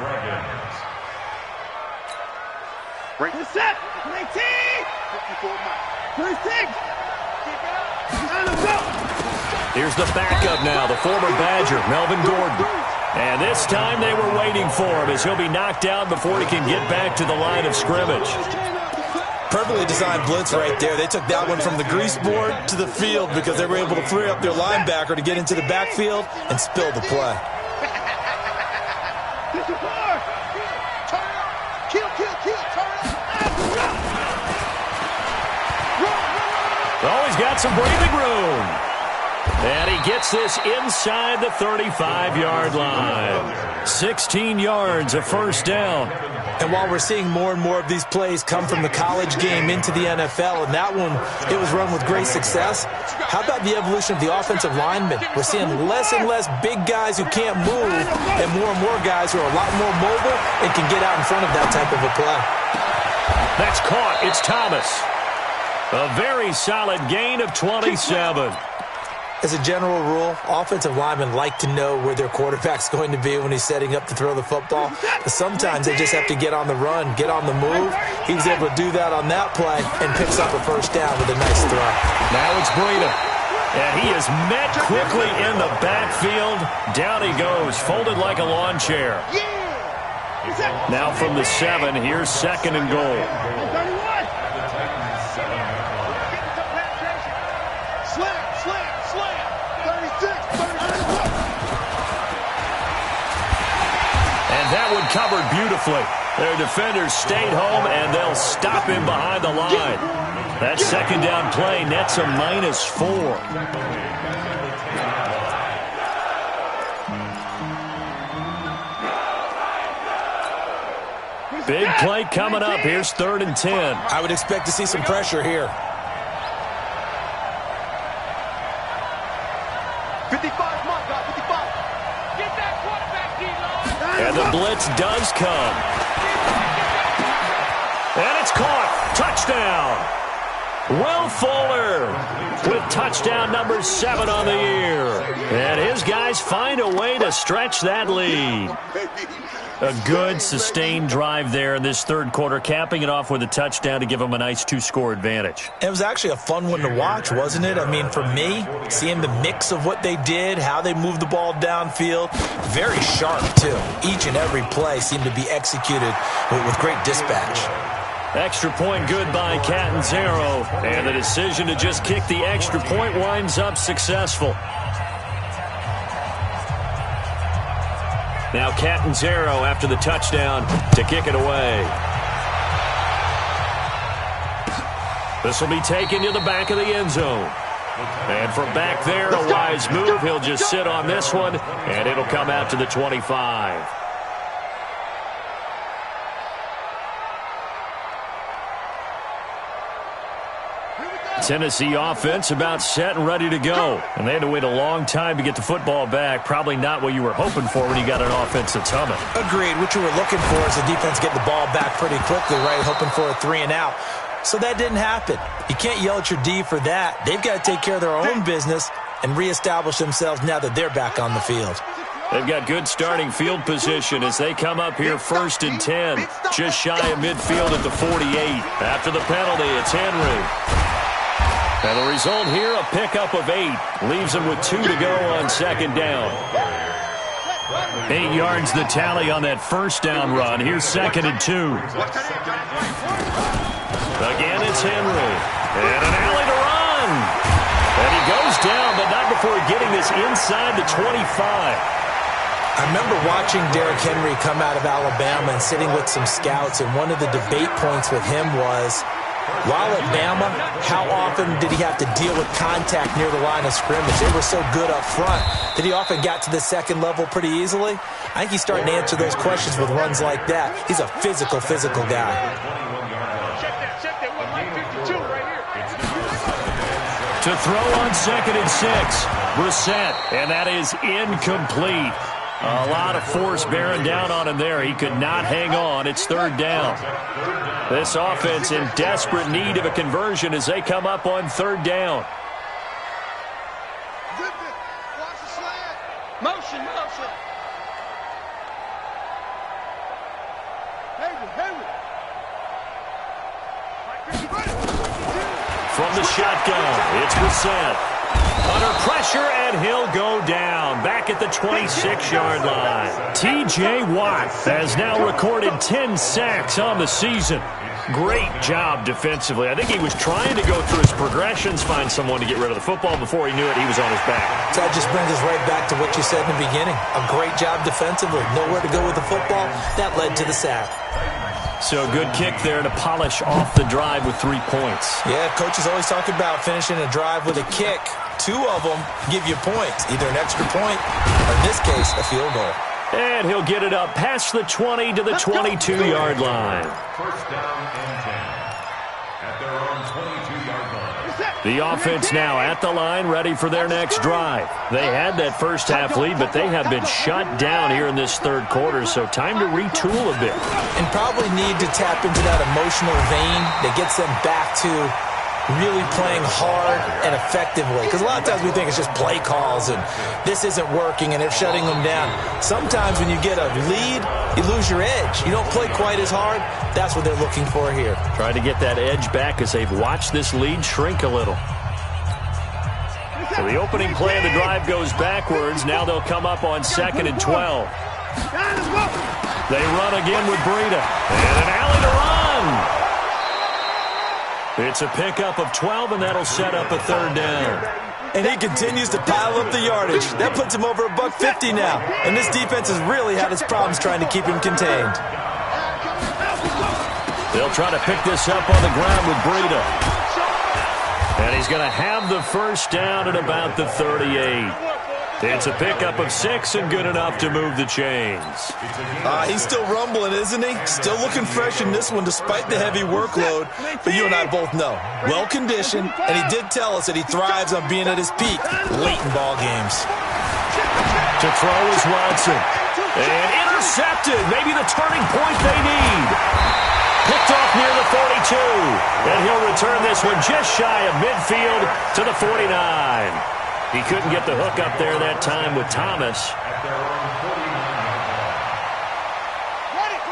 Speaker 10: Set. 19. 26.
Speaker 8: Here's the backup now, the former Badger, Melvin Gordon. And this time they were waiting for him as he'll be knocked out before he can get back to the line of scrimmage.
Speaker 9: Perfectly designed blitz right there. They took that one from the grease board to the field because they were able to free up their linebacker to get into the backfield and spill the play.
Speaker 8: Always got some breathing room. And he gets this inside the 35-yard line. 16 yards, a 1st down.
Speaker 9: And while we're seeing more and more of these plays come from the college game into the NFL, and that one, it was run with great success, how about the evolution of the offensive linemen? We're seeing less and less big guys who can't move and more guys who are a lot more mobile and can get out in front of that type of a play.
Speaker 8: That's caught. It's Thomas. A very solid gain of 27.
Speaker 9: As a general rule, offensive linemen like to know where their quarterback's going to be when he's setting up to throw the football. But sometimes they just have to get on the run, get on the move. He was able to do that on that play and picks up a 1st down with a nice throw.
Speaker 8: Now it's Breida. And he is met quickly in the backfield. Down he goes, folded like a lawn chair. Now from the 7, here's 2nd and goal. That one covered beautifully. Their defenders stayed home, and they'll stop him behind the line. That 2nd down play nets a -4. Big play coming up. Here's 3rd and 10.
Speaker 9: I would expect to see some pressure here.
Speaker 10: 55, my God, 55. Get that quarterback, D-line.
Speaker 8: And the blitz does come. And it's caught. Touchdown. Will Fuller with touchdown number 7 on the year. And his guys find a way to stretch that lead. A good, sustained drive there in this 3rd quarter, capping it off with a touchdown to give them a nice 2-score advantage.
Speaker 9: It was actually a fun one to watch, wasn't it? I mean, for me, seeing the mix of what they did, how they moved the ball downfield, very sharp, too. Each and every play seemed to be executed with great dispatch.
Speaker 8: Extra point good by Catanzaro, and the decision to just kick the extra point winds up successful. Now Catanzaro after the touchdown to kick it away. This will be taken to the back of the end zone. And from back there, a wise move. He'll just sit on this one, and it'll come out to the 25. Tennessee offense about set and ready to go. And they had to wait a long time to get the football back. Probably not what you were hoping for when you got an offense that's humming.
Speaker 9: Agreed. What you were looking for is the defense getting the ball back pretty quickly, right? Hoping for a 3-and-out. So that didn't happen. You can't yell at your D for that. They've got to take care of their own business and reestablish themselves now that they're back on the field.
Speaker 8: They've got good starting field position as they come up here 1st and 10. Just shy of midfield at the 48. After the penalty, it's Henry. And the result here, a pickup of 8. Leaves them with 2 to go on 2nd down. 8 yards the tally on that 1st down run. Here's 2nd and 2. Again, it's Henry. And an alley to run. And he goes down, but not before getting this inside the 25.
Speaker 9: I remember watching Derrick Henry come out of Alabama and sitting with some scouts, and one of the debate points with him was, while at Bama, how often did he have to deal with contact near the line of scrimmage? They were so good up front that he often got to the 2nd level pretty easily. I think he's starting to answer those questions with runs like that. He's a physical guy.
Speaker 8: To throw on 2nd and 6. Brissett, and that is incomplete. A lot of force bearing down on him there. He could not hang on. It's 3rd down. This offense in desperate need of a conversion as they come up on 3rd down.
Speaker 10: Motion.
Speaker 8: From the shotgun, it's Brissett. Under pressure, and he'll go down. Back at the 26-yard line. T.J. Watt has now recorded 10 sacks on the season. Great job defensively. I think he was trying to go through his progressions, find someone to get rid of the football. Before he knew it, he was on his back.
Speaker 9: So that just brings us right back to what you said in the beginning. A great job defensively. Nowhere to go with the football. That led to the sack.
Speaker 8: So good kick there to polish off the drive with 3 points.
Speaker 9: Yeah, coaches always talk about finishing a drive with a kick. 2 of them give you points, either an extra point or, in this case, a field goal.
Speaker 8: And he'll get it up past the 20 to the 22-yard line.
Speaker 11: 1st down and 10 at their own 22-yard line.
Speaker 8: The offense now at the line, ready for their next drive. They had that first half lead, but they have been shut down here in this 3rd quarter, so time to retool a bit.
Speaker 9: And probably need to tap into that emotional vein that gets them back to really playing hard and effectively. Because a lot of times we think it's just play calls and this isn't working and they're shutting them down. Sometimes when you get a lead, you lose your edge. You don't play quite as hard. That's what they're looking for here.
Speaker 8: Trying to get that edge back as they've watched this lead shrink a little. So the opening play of the drive goes backwards. Now they'll come up on 2nd and 12. They run again with Breida. And an alley to run. It's a pickup of 12, and that'll set up a 3rd down.
Speaker 9: And he continues to pile up the yardage. That puts him over $150 now. And this defense has really had its problems trying to keep him contained.
Speaker 8: They'll try to pick this up on the ground with Breida. And he's going to have the 1st down at about the 38. It's a pickup of 6 and good enough to move the chains.
Speaker 9: He's still rumbling, isn't he? Still looking fresh in this one despite the heavy workload. But you and I both know, well-conditioned, and he did tell us that he thrives on being at his peak late in ball games.
Speaker 8: To throw is Watson. And intercepted. Maybe the turning point they need. Picked off near the 42. And he'll return this one just shy of midfield to the 49. He couldn't get the hook up there that time with Thomas.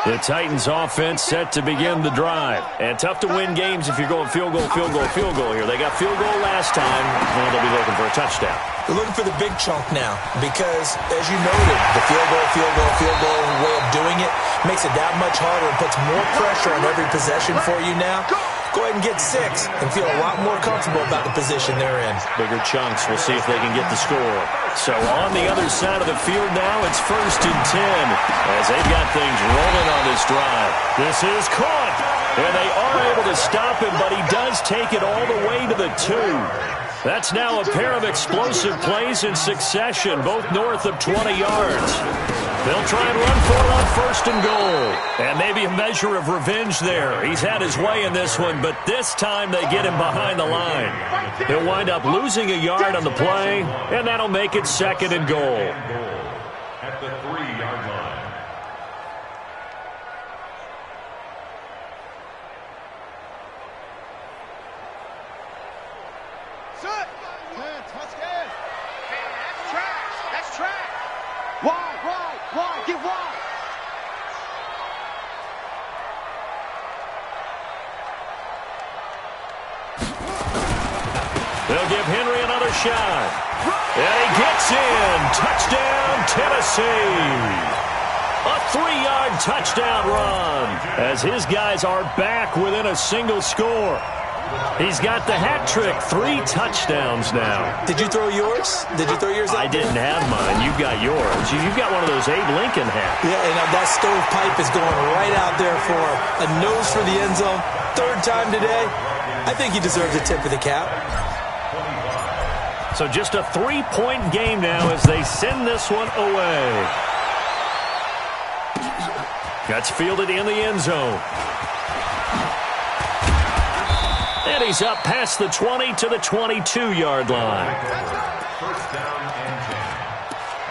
Speaker 8: The Titans offense set to begin the drive. And tough to win games if you're going field goal here. They got field goal last time. Now they'll be looking for a touchdown.
Speaker 9: They're looking for the big chunk now because, as you noted, the field goal way of doing it makes it that much harder and puts more pressure on every possession for you now. Go ahead and get 6 and feel a lot more comfortable about the position they're in.
Speaker 8: Bigger chunks. We'll see if they can get the score. So on the other side of the field now, it's 1st and 10 as they've got things rolling on this drive. This is caught. And they are able to stop him, but he does take it all the way to the 2. That's now a pair of explosive plays in succession, both north of 20 yards. They'll try and run for it on 1st and goal. And maybe a measure of revenge there. He's had his way in this one, but this time they get him behind the line. He'll wind up losing a yard on the play, and that'll make it 2nd and goal.
Speaker 11: At the 3-yard line.
Speaker 8: They'll give Henry another shot. And he gets in. Touchdown, Tennessee. A 3-yard touchdown run as his guys are back within a single score. He's got the hat trick. 3 touchdowns now.
Speaker 9: Did you throw yours? Did you throw yours out?
Speaker 8: I didn't have mine. You've got yours. You've got one of those Abe Lincoln hats.
Speaker 9: Yeah, and that stovepipe is going right out there for a nose for the end zone. 3rd time today. I think he deserves a tip of the cap.
Speaker 8: So just a 3-point game now as they send this one away. Gets fielded in the end zone. And he's up past the 20 to the 22-yard line.
Speaker 11: First down and 10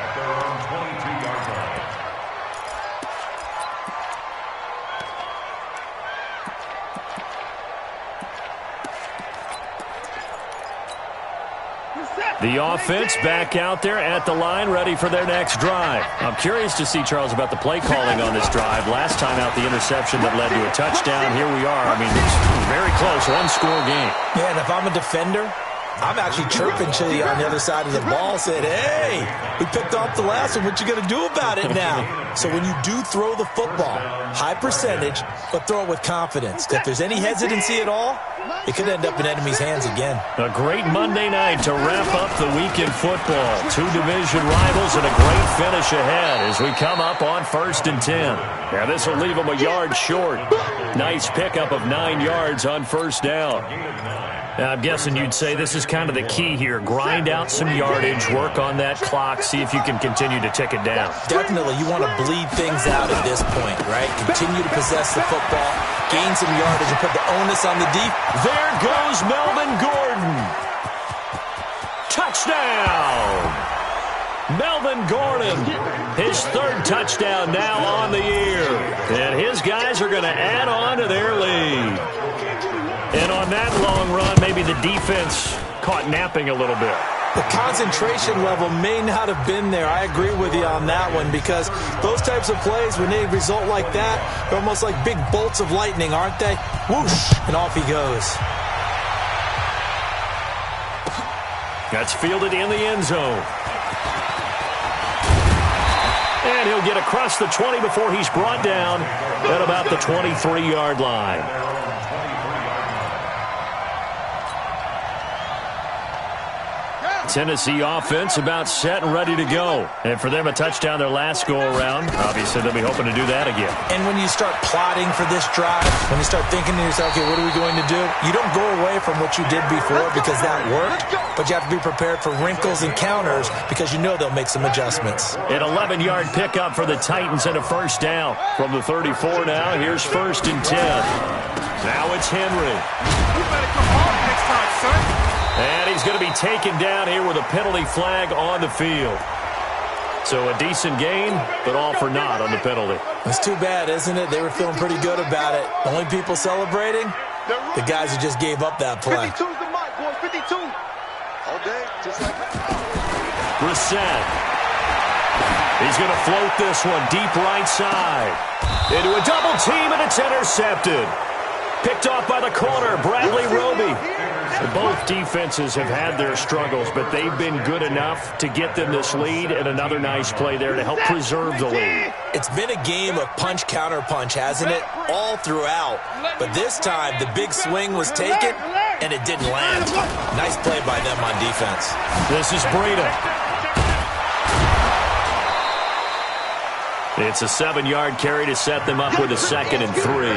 Speaker 11: at their own 22-yard line.
Speaker 8: The offense back out there at the line, ready for their next drive. I'm curious to see, Charles, about the play calling on this drive. Last time out, the interception that led to a touchdown. Here we are. I mean, it's very close, 1-score game.
Speaker 9: Yeah, and if I'm a defender, I'm actually chirping to you on the other side of the ball, saying, hey, we picked off the last one. What you going to do about it now? So when you do throw the football, high percentage, but throw it with confidence. If there's any hesitancy at all, it could end up in enemy's hands again.
Speaker 8: A great Monday night to wrap up the week in football. 2 division rivals and a great finish ahead as we come up on 1st and 10. Now this will leave them a yard short. Nice pickup of 9 yards on 1st down. Now, I'm guessing you'd say this is kind of the key here. Grind out some yardage, work on that clock, see if you can continue to tick it down.
Speaker 9: Definitely. You want to bleed things out at this point, right? Continue to possess the football, gain some yardage, and put the onus on the deep.
Speaker 8: There goes Melvin Gordon. Touchdown! Melvin Gordon, his 3rd touchdown now on the year. And his guys are going to add on to their lead. And on that long run, maybe the defense caught napping a little bit.
Speaker 9: The concentration level may not have been there. I agree with you on that one because those types of plays, when they result like that, they're almost like big bolts of lightning, aren't they? Whoosh, and off he goes.
Speaker 8: That's fielded in the end zone. And he'll get across the 20 before he's brought down at about the 23-yard line. Tennessee offense about set and ready to go. And for them, a touchdown their last go-around. Obviously, they'll be hoping to do that again.
Speaker 9: And when you start plotting for this drive, when you start thinking to yourself, okay, what are we going to do? You don't go away from what you did before because that worked, but you have to be prepared for wrinkles and counters because you know they'll make some adjustments.
Speaker 8: An 11-yard pickup for the Titans and a 1st down. From the 34 now, here's 1st and 10. Now it's Henry.
Speaker 10: You better come home next time, son.
Speaker 8: And he's going to be taken down here with a penalty flag on the field. So a decent gain, but all for naught on the penalty.
Speaker 9: It's too bad, isn't it? They were feeling pretty good about it. The only people celebrating, the guys who just gave up that play.
Speaker 10: 52's the mark, boys. 52. All day, just like that.
Speaker 8: Brissett. He's going to float this one deep right side. Into a double team, and it's intercepted. Picked off by the corner, Bradley Roby. Both defenses have had their struggles, but they've been good enough to get them this lead, and another nice play there to help preserve the lead.
Speaker 9: It's been a game of punch-counter-punch, hasn't it? All throughout. But this time, the big swing was taken, and it didn't land. Nice play by them on defense.
Speaker 8: This is Breida. It's a 7-yard carry to set them up with a 2nd and 3.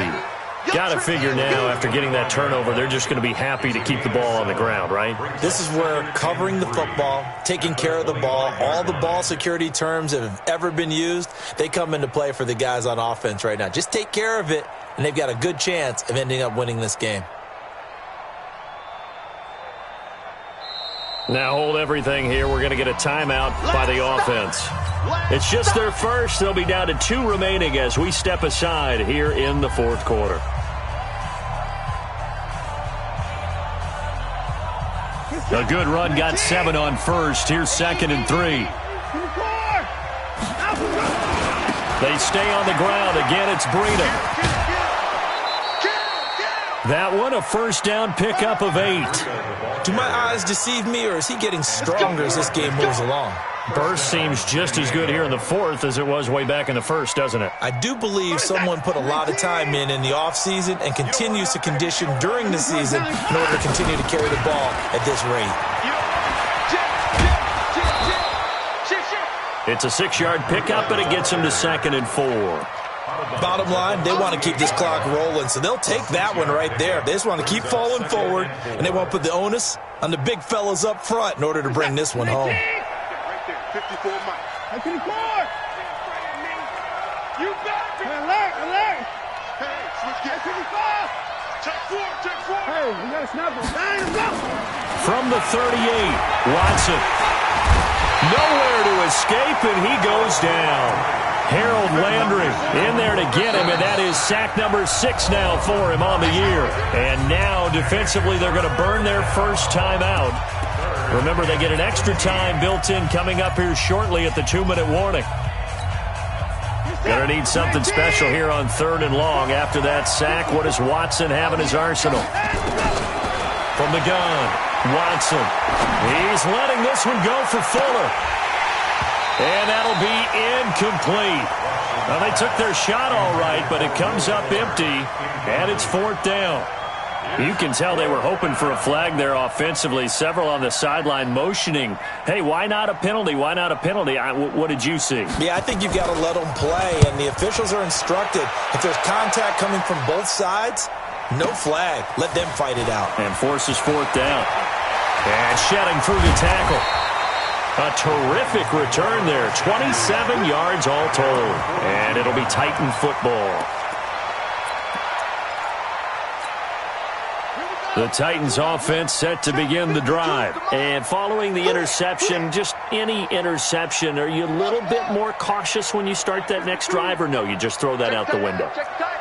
Speaker 8: Got to figure now, after getting that turnover, they're just going to be happy to keep the ball on the ground, right?
Speaker 9: This is where covering the football, taking care of the ball, all the ball security terms that have ever been used, they come into play for the guys on offense right now. Just take care of it, and they've got a good chance of ending up winning this game.
Speaker 8: Now hold everything here. We're going to get a timeout by the offense. It's just their first. They'll be down to 2 remaining as we step aside here in the fourth quarter. A good run got 7 on first. Here's 2nd and 3. They stay on the ground. Again, it's Breeden. That one, a first down pickup of 8.
Speaker 9: Do my eyes deceive me, or is he getting stronger as this game moves along?
Speaker 8: Burst seems just as good here in the fourth as it was way back in the first, doesn't it?
Speaker 9: I do believe someone put a lot of time in the offseason and continues to condition during the season in order to continue to carry the ball at this rate.
Speaker 8: It's a 6-yard pickup, and it gets him to 2nd and 4.
Speaker 9: Bottom line, they want to keep this clock rolling, so they'll take that one right there. They just want to keep falling forward, and they want to put the onus on the big fellas up front in order to bring this one home.
Speaker 10: 54 Mike. 54. You got it. Alert. Hey, switch gear. 55. Check 4. Hey, we got to snap it.
Speaker 8: From the 38, Watson. Nowhere to escape, and he goes down. Harold Landry in there to get him, and that is sack number 6 now for him on the year. And now, defensively, they're going to burn their first time out. Remember, they get an extra time built in coming up here shortly at the 2-minute warning. Going to need something special here on 3rd and long. After that sack, what does Watson have in his arsenal? From the gun, Watson. He's letting this one go for Fuller. And that'll be incomplete. Well, they took their shot all right, but it comes up empty, and it's 4th down. You can tell they were hoping for a flag there offensively. Several on the sideline motioning, hey, why not a penalty? Why not a penalty? What did you see?
Speaker 9: Yeah, I think you've got to let them play, and the officials are instructed. If there's contact coming from both sides, no flag. Let them fight it out.
Speaker 8: And forces 4th down. And shedding through the tackle. A terrific return there. 27 yards all told. And it'll be Titan football. The Titans offense set to begin the drive. And following the interception, just any interception, are you a little bit more cautious when you start that next drive, or no, you just throw that out the window?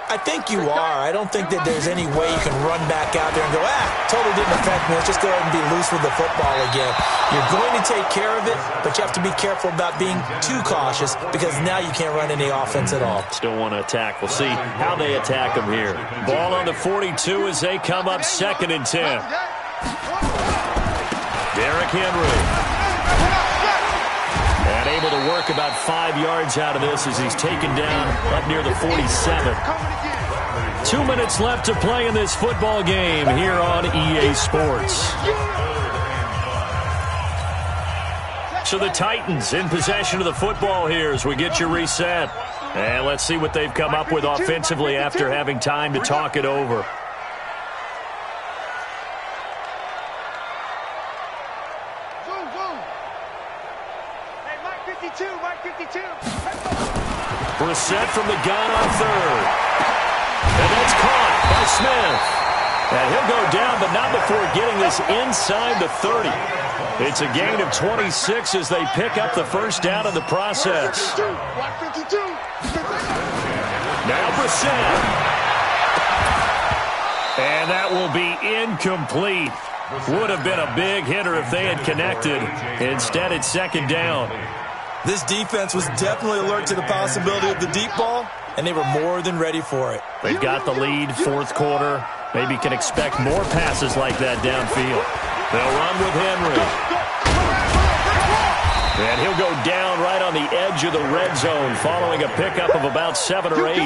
Speaker 9: I think you are. I don't think that there's any way you can run back out there and go, totally didn't affect me. Let's just go ahead and be loose with the football again. You're going to take care of it, but you have to be careful about being too cautious because now you can't run any offense at all.
Speaker 8: Still want to attack. We'll see how they attack them here. Ball on the 42 as they come up 2nd and 10. Derrick Henry. And able to work about 5 yards out of this as he's taken down up near the 47. 2 minutes left to play in this football game here on EA Sports. So the Titans in possession of the football here as we get you reset. And let's see what they've come up with offensively after having time to talk it over. Brissett from the gun on 3rd. And that's caught by Smith. And he'll go down, but not before getting this inside the 30. It's a gain of 26 as they pick up the first down in the process. Now Brissett. And that will be incomplete. Would have been a big hitter if they had connected. Instead, it's 2nd down.
Speaker 9: This defense was definitely alert to the possibility of the deep ball, and they were more than ready for it.
Speaker 8: They've got the lead, 4th quarter. Maybe can expect more passes like that downfield. They'll run with Henry. And he'll go down right on the edge of the red zone following a pickup of about 7 or 8.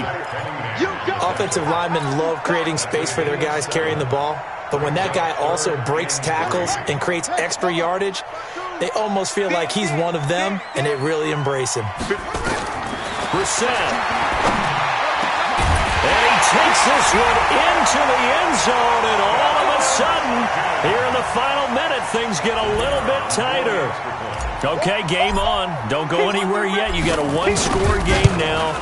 Speaker 9: Offensive linemen love creating space for their guys carrying the ball, but when that guy also breaks tackles and creates extra yardage, they almost feel like he's one of them, and they really embrace him.
Speaker 8: Brissett. And he takes this one into the end zone, and all of a sudden, here in the final minute, things get a little bit tighter. Okay, game on. Don't go anywhere yet. You got a one-score game now.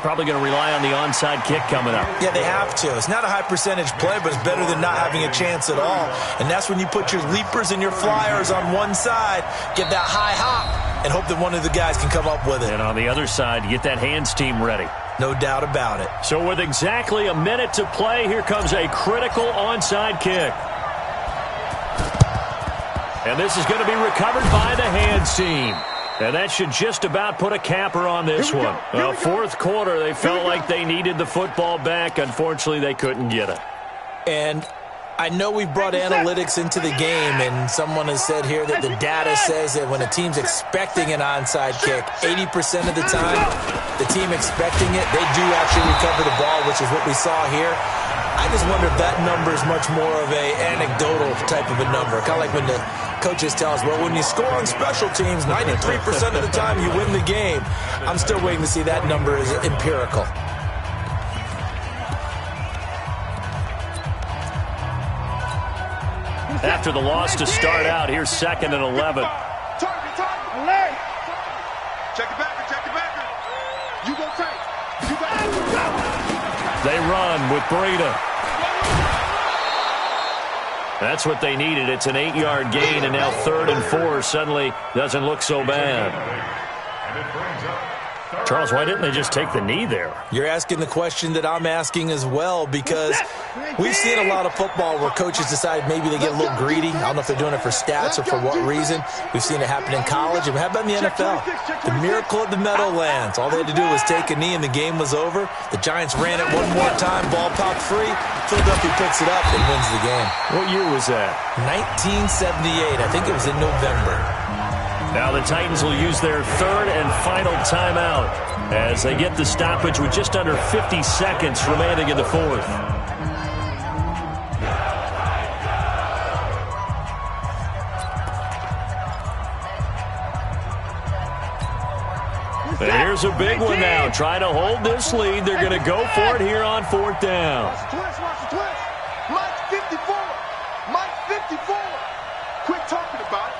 Speaker 8: Probably going to rely on the onside kick coming up.
Speaker 9: Yeah, they have to. It's not a high-percentage play, but it's better than not having a chance at all. And that's when you put your leapers and your flyers on one side, get that high hop, and hope that one of the guys can come up with it.
Speaker 8: And on the other side, get that hands team ready.
Speaker 9: No doubt about it.
Speaker 8: So with exactly a minute to play, here comes a critical onside kick. And this is going to be recovered by the hands team. And that should just about put a capper on this one. Fourth quarter, they felt like they needed the football back. Unfortunately, they couldn't get it.
Speaker 9: And I know we brought analytics into the game, and someone has said here that the data says that when a team's expecting an onside kick, 80% of the time, the team expecting it, they do actually recover the ball, which is what we saw here. I just wonder if that number is much more of a anecdotal type of a number. Kind of like when the coaches tell us, well, when you score on special teams, 93% of the time you win the game. I'm still waiting to see that number is empirical.
Speaker 8: After the loss to start out, here's 2nd and 11.
Speaker 10: Alert! Check it back, check it back. You go tight. You got it.
Speaker 8: They run with Breida. That's what they needed. It's an 8-yard gain, and now 3rd and 4 suddenly doesn't look so bad. Charles, why didn't they just take the knee there?
Speaker 9: You're asking the question that I'm asking as well, because we've seen a lot of football where coaches decide maybe they get a little greedy. I don't know if they're doing it for stats or for what reason. We've seen it happen in college, and how about in the NFL? The miracle of the Meadowlands. All they had to do was take a knee, and the game was over. The Giants ran it one more time. Ball popped free. Philadelphia picks it up and wins the game.
Speaker 8: What year was that?
Speaker 9: 1978. I think it was in November.
Speaker 8: Now the Titans will use their 3rd and final timeout as they get the stoppage with just under 50 seconds remaining in the 4th. And here's a big one now. Trying to hold this lead. They're going to go for it here on 4th down.
Speaker 10: Watch the twist. Mike 54. Mike 54. Quit talking about it.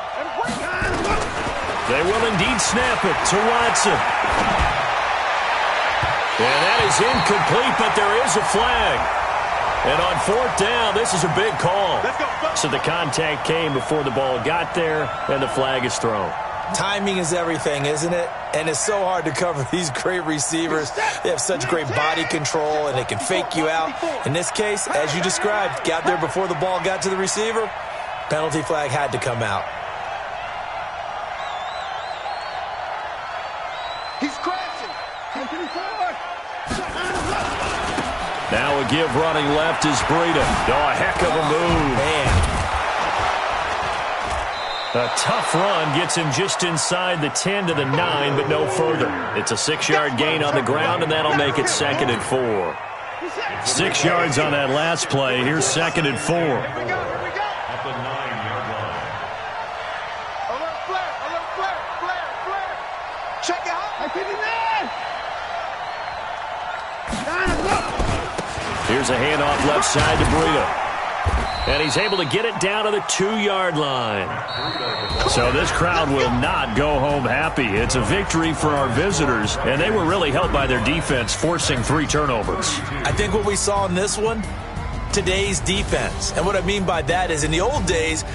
Speaker 8: They will indeed snap it to Watson. And that is incomplete, but there is a flag. And on 4th down, this is a big call. So the contact came before the ball got there, and the flag is thrown.
Speaker 9: Timing is everything, isn't it? And it's so hard to cover these great receivers. They have such great body control, and they can fake you out. In this case, as you described, got there before the ball got to the receiver. Penalty flag had to come out.
Speaker 10: He's crashing.
Speaker 8: Now a give running left is Breida. Oh, a heck of a move.
Speaker 9: Man.
Speaker 8: A tough run gets him just inside the 10 to the 9, but no further. It's a 6-yard gain on the ground, and that'll make it 2nd and 4. 6 yards on that last play. Here's 2nd and 4.
Speaker 11: At the 9-yard line.
Speaker 10: Alert flare. Check it out.
Speaker 8: Here's a handoff left side to Breida. And he's able to get it down to the 2-yard line. So this crowd will not go home happy. It's a victory for our visitors, and they were really helped by their defense, forcing 3 turnovers.
Speaker 9: I think what we saw in this one, today's defense. And what I mean by that is in the old days,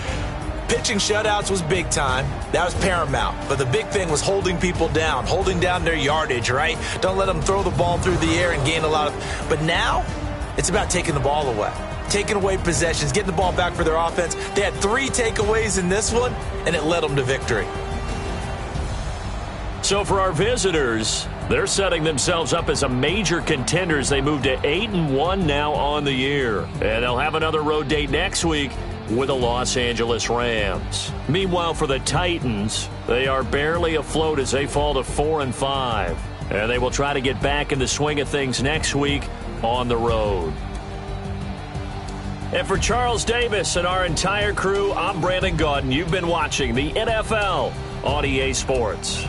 Speaker 9: pitching shutouts was big time. That was paramount. But the big thing was holding people down, holding down their yardage, right? Don't let them throw the ball through the air and gain a lot of... But now, it's about taking the ball away. Taking away possessions, getting the ball back for their offense. They had 3 takeaways in this one, and it led them to victory.
Speaker 8: So for our visitors, they're setting themselves up as a major contender as they move to 8-1 now on the year. And they'll have another road date next week with the Los Angeles Rams. Meanwhile, for the Titans, they are barely afloat as they fall to 4-5. And they will try to get back in the swing of things next week on the road. And for Charles Davis and our entire crew, I'm Brandon Gaudin. You've been watching the NFL on EA Sports.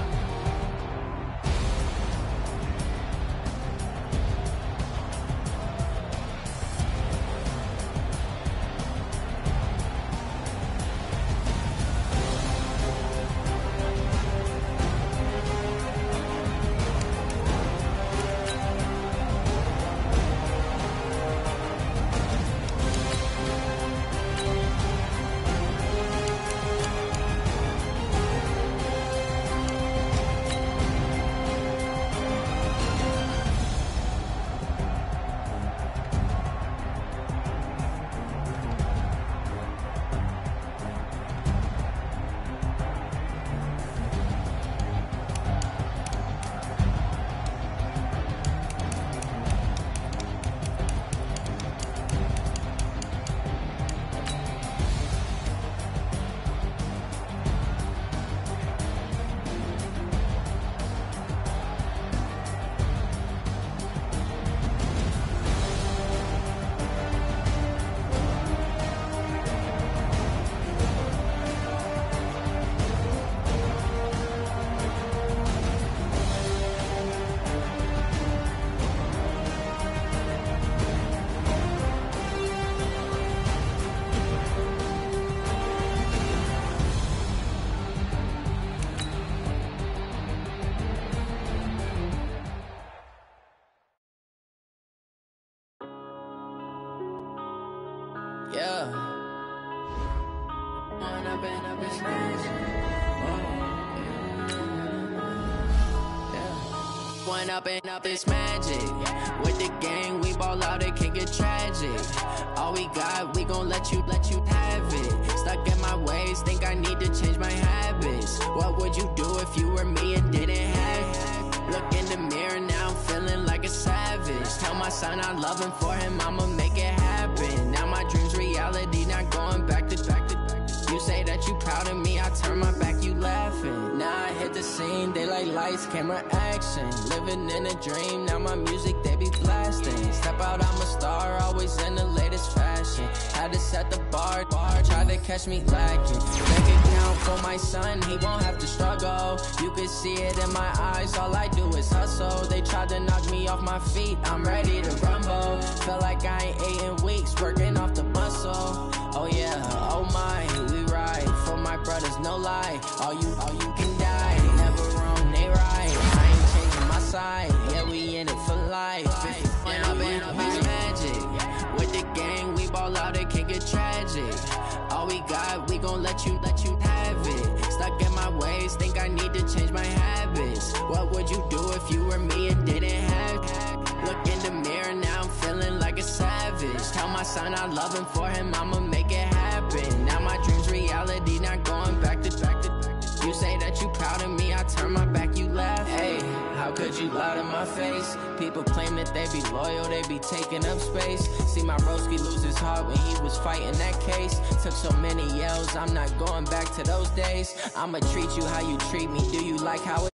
Speaker 7: Yeah. When I've been up in magic. When up it's magic. With the gang, we ball out, it can get tragic. All we got, we gon' let you have it. Stuck in my ways, think I need to change my habits. What would you do if you were me and didn't have it? Look in the mirror, now I'm feeling like a savage. Tell my son I love him, for him I'ma make it happen. Now my dream's reality, not going back to. You say that you proud of me, I turn my back, you laughing. Now I hit the scene, they like lights, camera, action. Living in a dream, now my music, they be blasting. Step out, I'm a star, always in the latest fashion. Had to set the bar, try to catch me lacking. Bank account for my son, he won't have to struggle. You can see it in my eyes, all I do is hustle. They tried to knock me off my feet, I'm ready to rumble. Feel like I ain't ate in weeks, working off the muscle. Oh yeah, oh my, we ride for my brothers, no lie. All you can die. Never wrong, they right. I ain't changing my side. Yeah, we in it for life. When I've been up is magic. With the gang, we ball out, it can get tragic. All we got, we gon' let you have it. Stuck in my ways, think I need to change my habits. What would you do if you were me and didn't have it? Look in the mirror, now I'm feeling like a savage. Tell my son I love him, for him I'ma make it happen. Now my dream's reality, not going back to. You say that you proud of me, I turn my back, you laugh. Hey, how could you lie to my face? People claim that they be loyal, they be taking up space. See my broski lose his heart when he was fighting that case. Took so many yells, I'm not going back to those days. I'ma treat you how you treat me, do you like how it